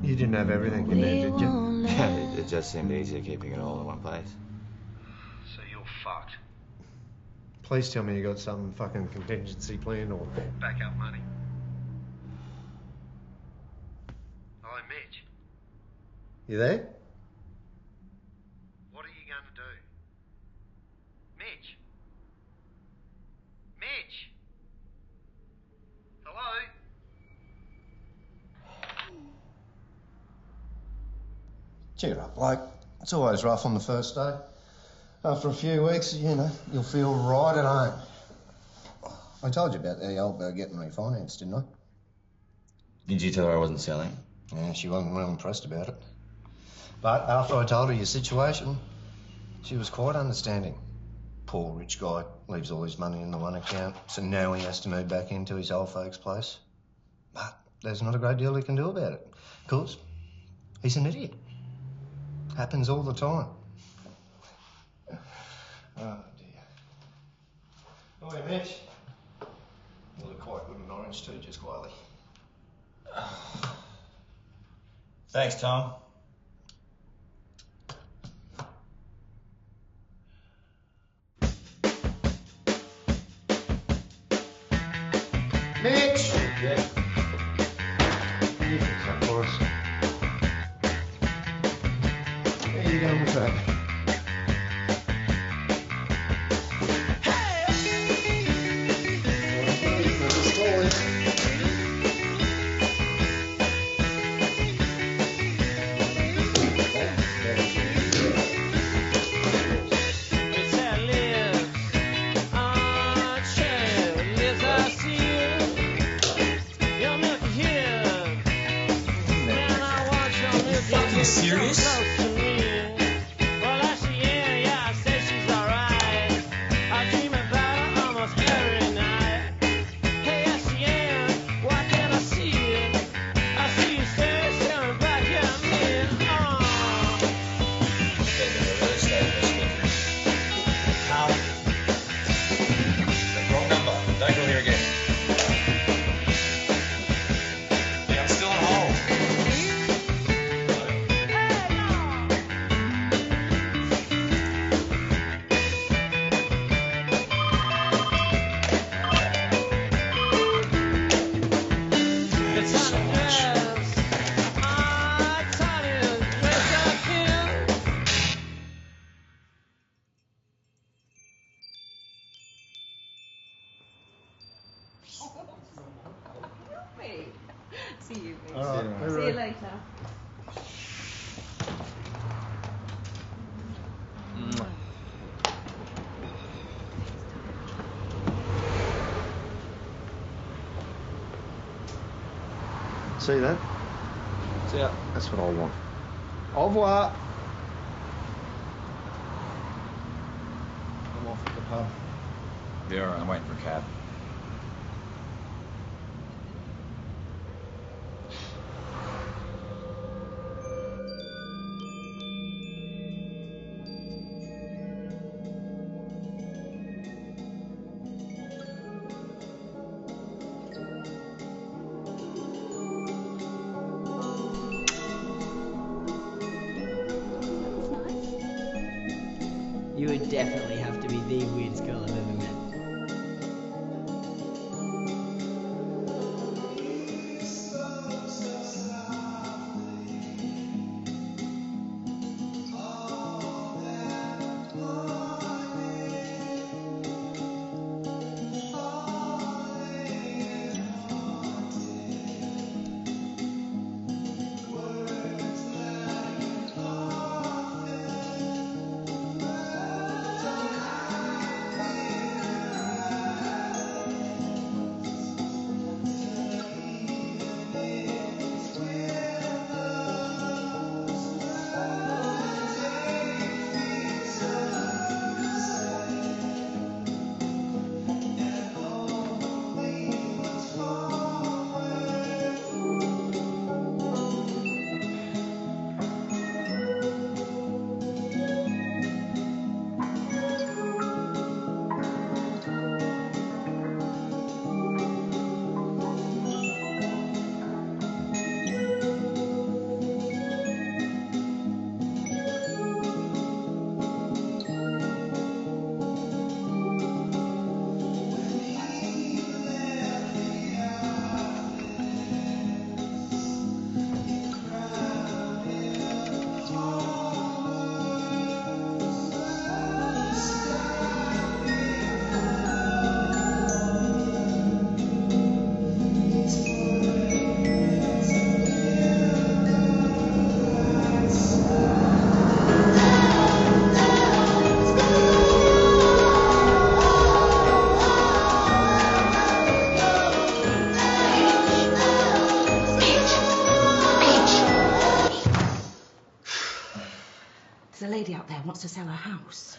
You didn't have everything in there, did you? Yeah, it just seemed easier keeping it all in one place. So you're fucked. Please tell me you got some fucking contingency plan or backup money. Hello, Mitch. You there? What are you going to do? Mitch? Mitch? Hello? Cheer up, bloke. It's always rough on the first day. After a few weeks, you know, you'll feel right at home. I told you about the old bird getting refinanced, didn't I? Did you tell her I wasn't selling? Yeah, she wasn't real impressed about it. But after I told her your situation, she was quite understanding. Poor rich guy leaves all his money in the one account, so now he has to move back into his old folks' place. But there's not a great deal he can do about it. Of course, he's an idiot. Happens all the time. Oh, dear. Oh, hey, Mitch. You look quite good in orange too, just quietly. Thanks, Tom. Mitch! Yeah. You fix that for us. How you going with that? You serious? Wrong number. Don't go here again. Yeah, I'm still on hold. See you, Mitch. All right, See you later. See that? See ya. That's what I want. Au revoir. I'm off at the pub. Yeah, all right. I'm waiting for a cab. You would definitely have to be the weirdest girl I've ever met. house.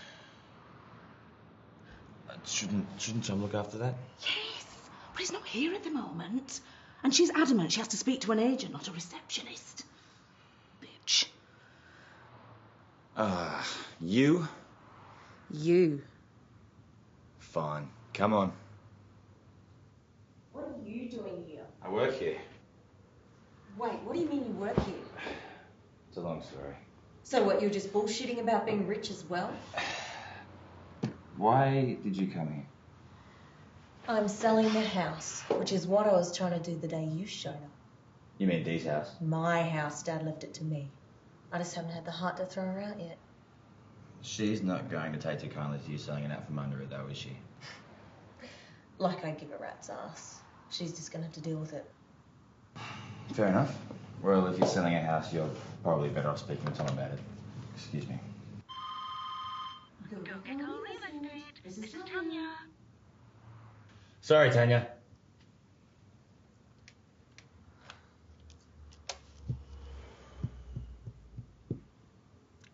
Shouldn't Tom look after that? Yes, but he's not here at the moment. And she's adamant she has to speak to an agent, not a receptionist. Bitch. You? You. Fine. Come on. What are you doing here? I work here. Wait, what do you mean you work here? It's a long story. So what, you're just bullshitting about being rich as well? Why did you come here? I'm selling the house, which is what I was trying to do the day you showed up. You mean Dee's house? My house, Dad left it to me. I just haven't had the heart to throw her out yet. She's not going to take too kindly to you selling it out from under her, though, is she? Like I give a rat's ass. She's just gonna have to deal with it. Fair enough. Well, if you're selling a house, you're probably better off speaking to Tom about it. Excuse me. This is Tanya. Sorry, Tanya.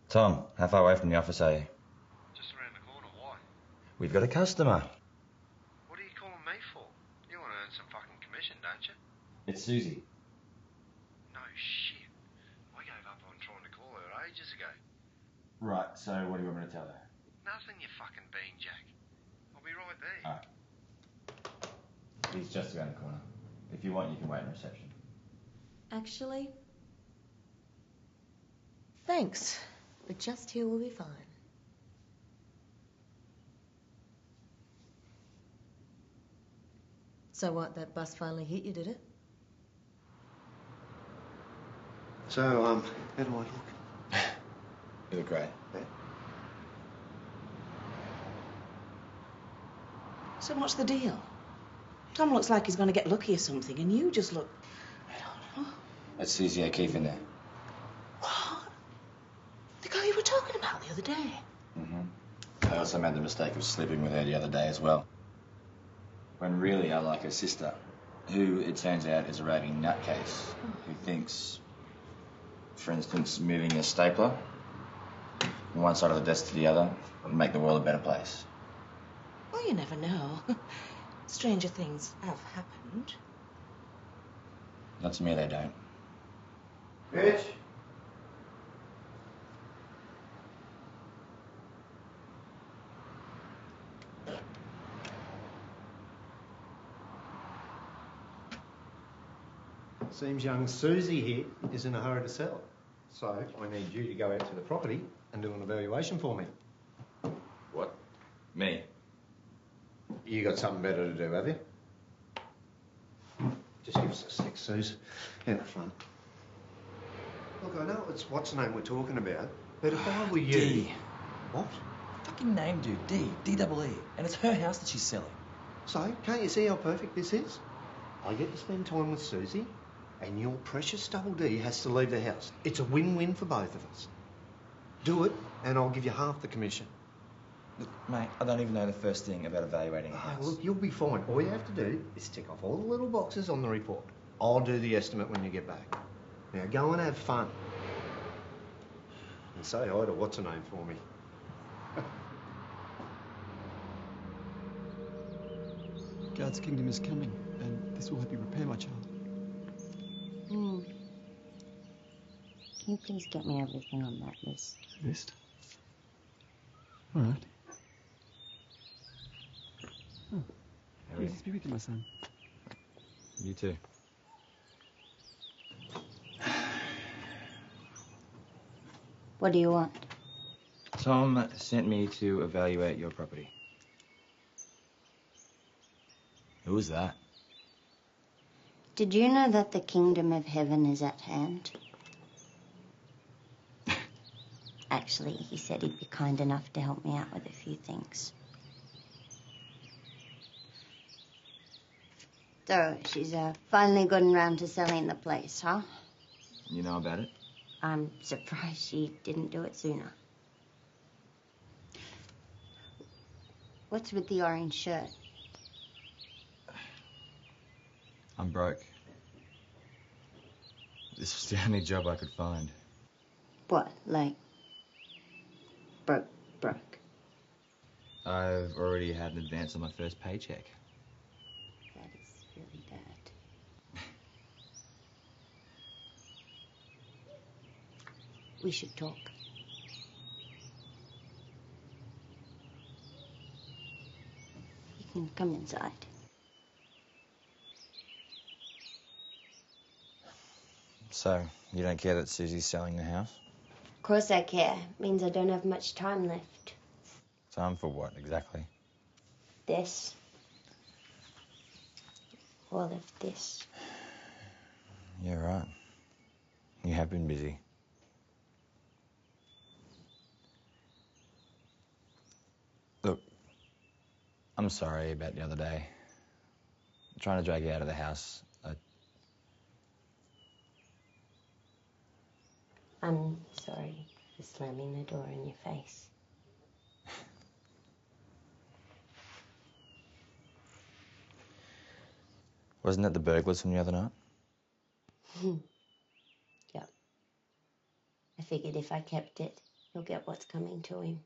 Tom, how far away from the office are you? Just around the corner. Why? We've got a customer. What are you calling me for? You want to earn some fucking commission, don't you? It's Susie. No shit. I gave up on trying to call her ages ago. Right, so what do you want me to tell her? Nothing, you fucking bean jack. I'll be right there. Alright. He's just around the corner. If you want, you can wait in reception. Actually, thanks. But just here will be fine. So what, that bus finally hit you, did it? So, how do I look? You look great. Yeah. So what's the deal? Tom looks like he's going to get lucky or something, and you just look... That's Susie O'Keefe in there. What? The girl you were talking about the other day? Mm-hmm. I also made the mistake of sleeping with her the other day as well. When really I like her sister, who, it turns out, is a raving nutcase, who thinks, for instance, moving a stapler from one side of the desk to the other would make the world a better place. Well, you never know. Stranger things have happened. Not to me, they don't. Mitch? Seems young Susie here is in a hurry to sell. So I need you to go out to the property and do an evaluation for me. What? Me? You got something better to do, have you? Just give us a sec, Suze. Out front. Look, I know it's what's the name we're talking about, but if I were you... D. What? Fucking name, dude. D. D-double-E. And it's her house that she's selling. So, can't you see how perfect this is? I get to spend time with Susie, and your precious double D has to leave the house. It's a win-win for both of us. Do it, and I'll give you half the commission. Look, mate, I don't even know the first thing about evaluating a house. Look, you'll be fine. All you have to do is tick off all the little boxes on the report. I'll do the estimate when you get back. Now, go and have fun. And say hi to what's-her-name for me. God's kingdom is coming, and this will help you repair, my child. Can you please get me everything on that list? List? All right. Oh, peace be with you, my son. You too. What do you want? Tom sent me to evaluate your property. Who was that? Did you know that the kingdom of heaven is at hand? Actually, he said he'd be kind enough to help me out with a few things. So, she's finally gotten round to selling the place, huh? You know about it? I'm surprised she didn't do it sooner. What's with the orange shirt? I'm broke. This was the only job I could find. What, like, broke broke. I've already had an advance on my first paycheck. That is really bad. We should talk. You can come inside. So, you don't care that Susie's selling the house? Of course I care. Means I don't have much time left. Time for what, exactly? This. All of this. Yeah, right. You have been busy. Look, I'm sorry about the other day. I'm trying to drag you out of the house. I'm sorry for slamming the door in your face. Wasn't that the burglars from the other night? Yep. I figured if I kept it, he'll get what's coming to him.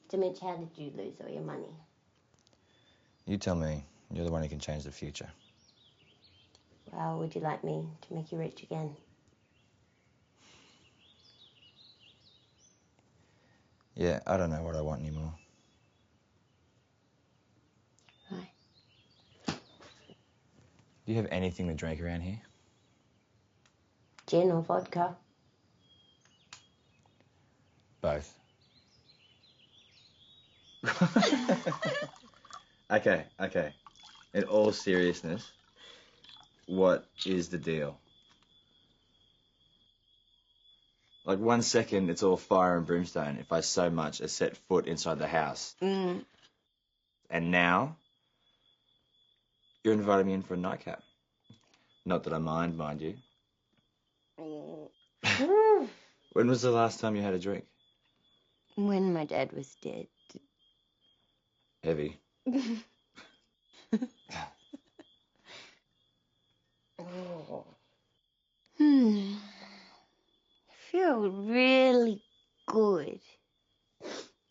So, Mitch, how did you lose all your money? You tell me. You're the one who can change the future. Well, would you like me to make you rich again? Yeah, I don't know what I want anymore. Hi. Do you have anything to drink around here? Gin or vodka? Both. Okay. In all seriousness, what is the deal? Like 1 second, it's all fire and brimstone if I so much as set foot inside the house. Mm. And now, you're inviting me in for a nightcap. Not that I mind you. When was the last time you had a drink? When my dad was dead. Heavy. I feel really good.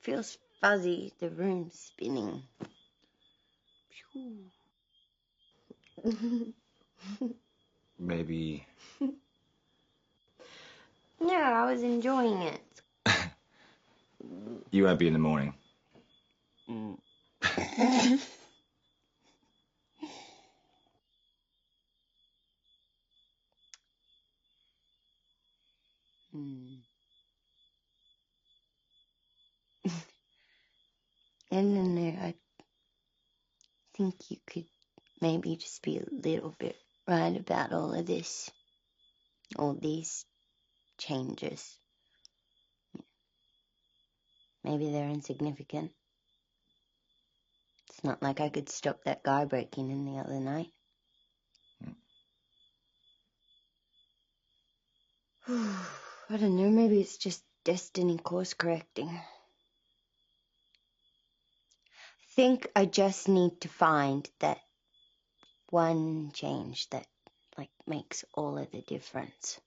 Feels fuzzy, the room's spinning. Maybe. No, I was enjoying it. You won't be in the morning. I don't know, I think you could maybe just be a little bit right about all of this. All these changes. Maybe they're insignificant. It's not like I could stop that guy breaking in the other night. I don't know, maybe it's just destiny course correcting. I think I just need to find that one change that, makes all of the difference.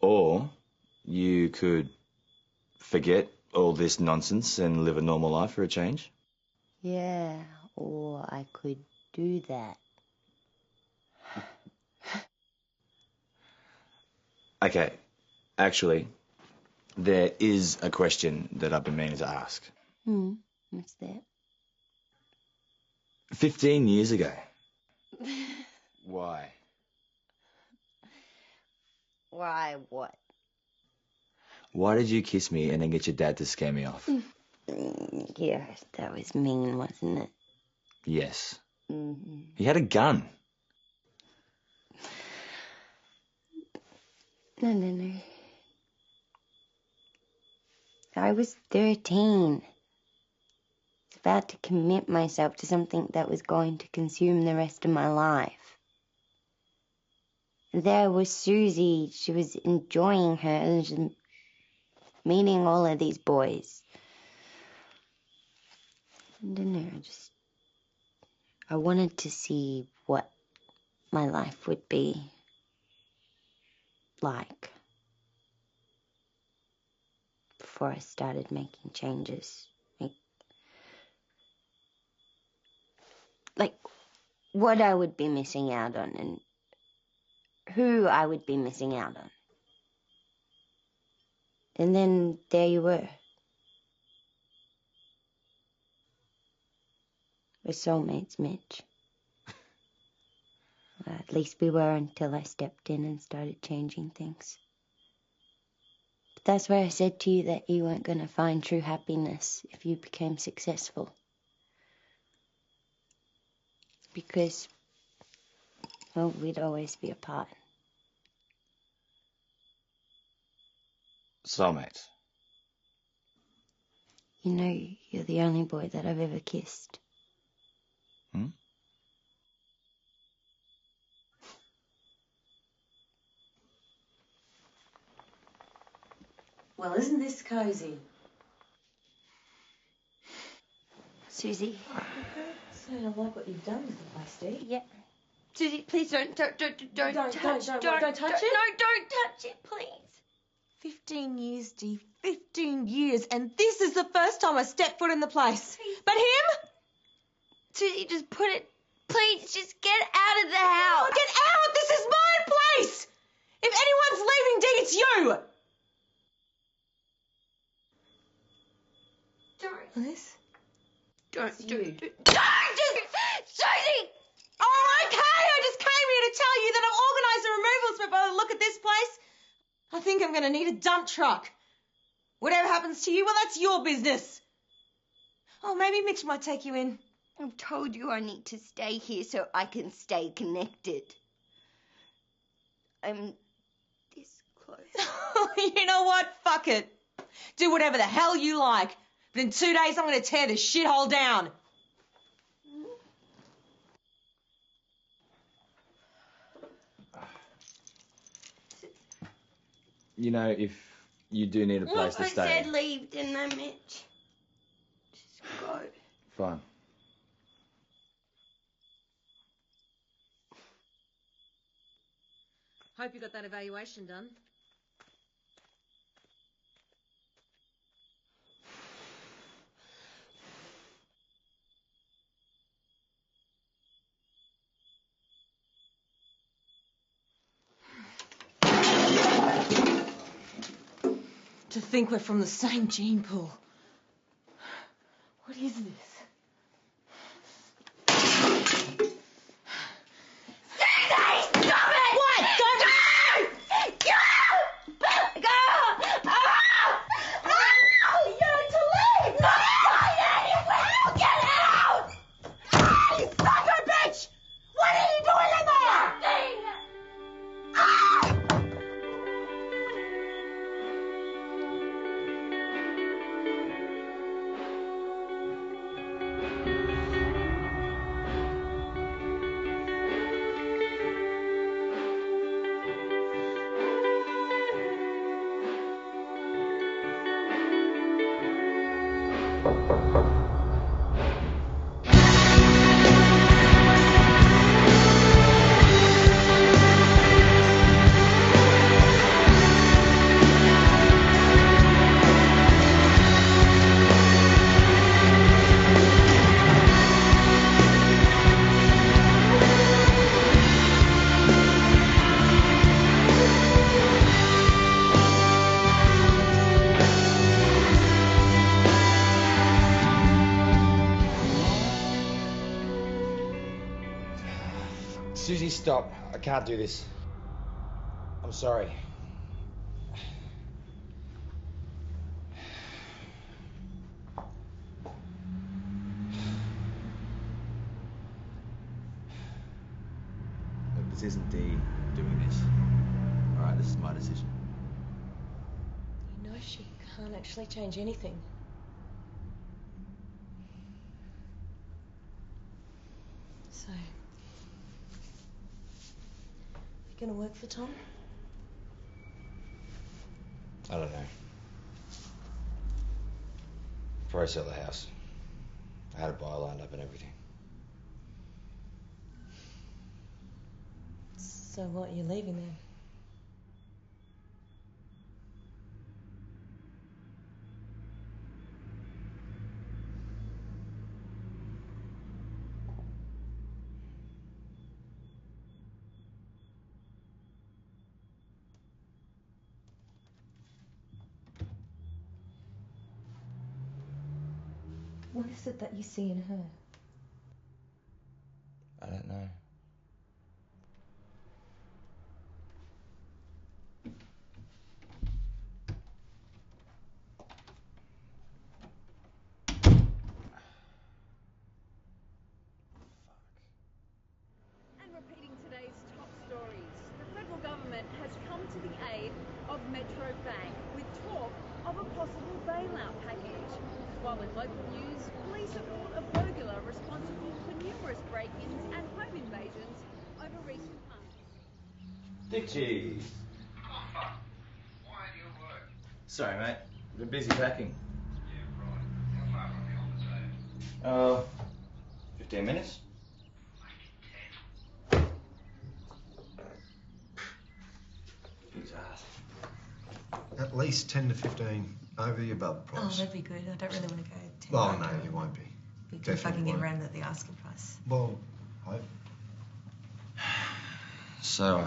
Or you could forget all this nonsense and live a normal life for a change. Yeah, or I could do that. Okay, actually, there is a question that I've been meaning to ask. What's that? 15 years ago. Why? Why what? Why did you kiss me and then get your dad to scare me off? Yeah, that was mean, wasn't it? Yes. Mm-hmm. He had a gun. No. I was 13. I was about to commit myself to something that was going to consume the rest of my life. There was Susie. She was enjoying her and she was meeting all of these boys. I don't know, I wanted to see what my life would be like before I started making changes. Like what I would be missing out on and who I would be missing out on. And then there you were. We're soulmates, Mitch. Well, at least we were until I stepped in and started changing things. But that's why I said to you that you weren't going to find true happiness if you became successful. Because, well, we'd always be apart. Soulmates. You know, you're the only boy that I've ever kissed. Hmm? Well, isn't this cozy? Susie. So I like what you've done with the place, Dee. Yeah. Susie, please don't touch it. No, don't touch it, please. 15 years, Dee. 15 years, and this is the first time I stepped foot in the place. But him? Susie, just put it. Please, just get out of the house. Oh, get out! This is my place! If anyone's leaving, Dee, it's you! Liz? Don't. Susie! Oh, okay! I just came here to tell you that I've organised the removals for by the look at this place. I think I'm going to need a dump truck. Whatever happens to you, well, that's your business. Oh, maybe Mitch might take you in. I've told you I need to stay here so I can stay connected. I'm this close. You know what? Fuck it. Do whatever the hell you like. But in 2 days, I'm going to tear this shithole down. You know, if you do need a place to stay... I said leave, didn't I, Mitch? Just go. Fine. Hope you got that evaluation done. To think we're from the same gene pool. What is this? Susie, stop. I can't do this. I'm sorry. Look, this isn't Dee doing this. Alright, this is my decision. You know she can't actually change anything. So... you gonna work for Tom? I don't know. Probably sell the house. I had a buyer lined up and everything. So what, you're leaving then? What is it that you see in her? I don't know. And repeating today's top stories, the federal government has come to the aid of Metro Bank with talk of a possible bailout package. While in local news, police report a burglar responsible for numerous break-ins and home invasions over recent months. Dick cheese. Why do you work? Sorry, mate. Been busy packing. Yeah, right. How far from the office, 15 minutes? Big ass. At least 10 to 15 over the above price. Oh, that'd be good. I don't really want to go 10. Well, no, you won't be. Be good if I can get around at the asking price. Well, hope. So,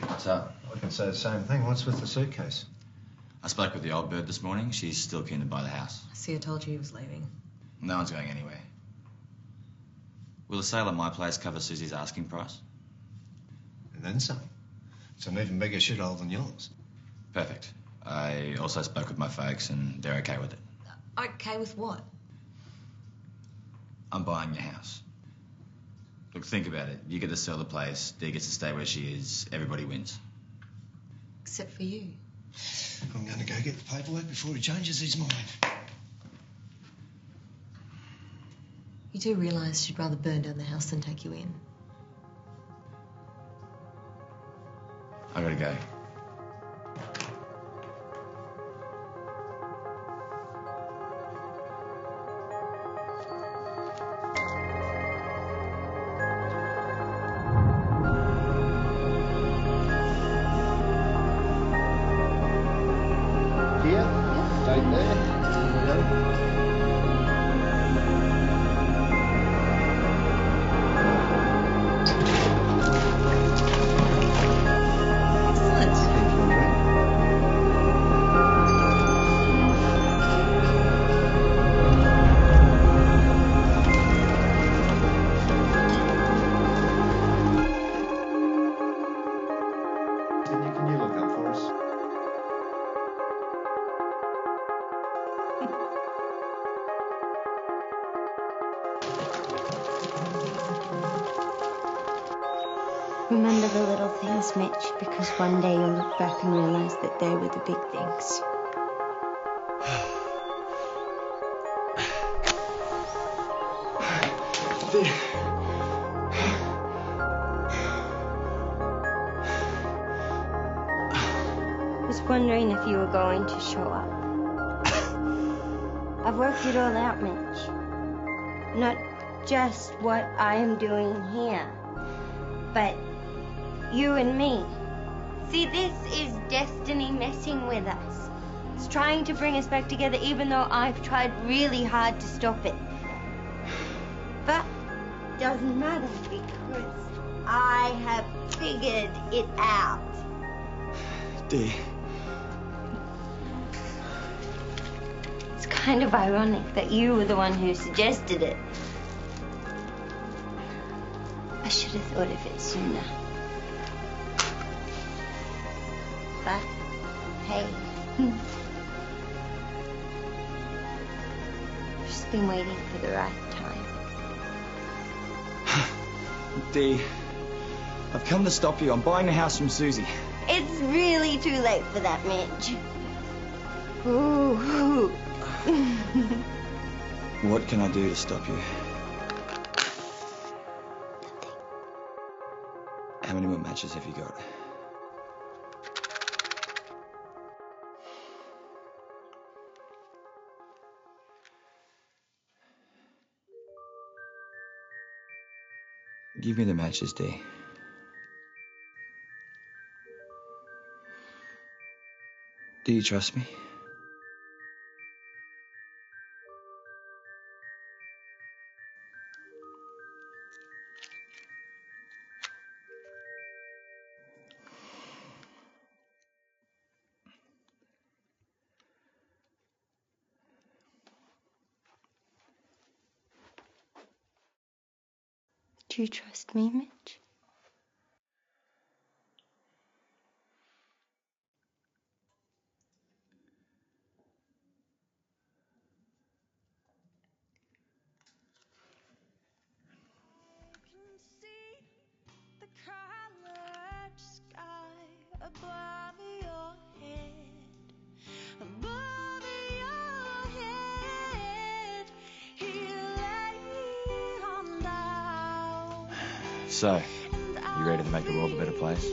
what's up? I can say the same thing. What's with the suitcase? I spoke with the old bird this morning. She's still keen to buy the house. See, I told you he was leaving. No one's going anywhere. Will the sale at my place cover Susie's asking price? And then some. It's an even bigger shithole than yours. Perfect. I also spoke with my folks and they're okay with it. Okay with what? I'm buying your house. Look, think about it. You get to sell the place, Dee gets to stay where she is, everybody wins. Except for you. I'm going to go get the paperwork before he changes his mind. You do realise she'd rather burn down the house than take you in. I gotta go. Remember the little things, Mitch, because one day you'll look back and realize that they were the big things. I was wondering if you were going to show up. I've worked it all out, Mitch. Not just what I am doing here, but you and me. See, this is destiny messing with us. It's trying to bring us back together even though I've tried really hard to stop it. But it doesn't matter because I have figured it out. Dee. It's kind of ironic that you were the one who suggested it. I should have thought of it sooner. But, hey. I've just been waiting for the right time. Dee, I've come to stop you. I'm buying a house from Susie. It's really too late for that, Mitch. Ooh. What can I do to stop you? How many more matches have you got? Give me the matches, D. Do you trust me? Do you trust me, Mitch? So, you ready to make the world a better place?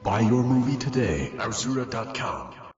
Buy your movie today at Azura.com.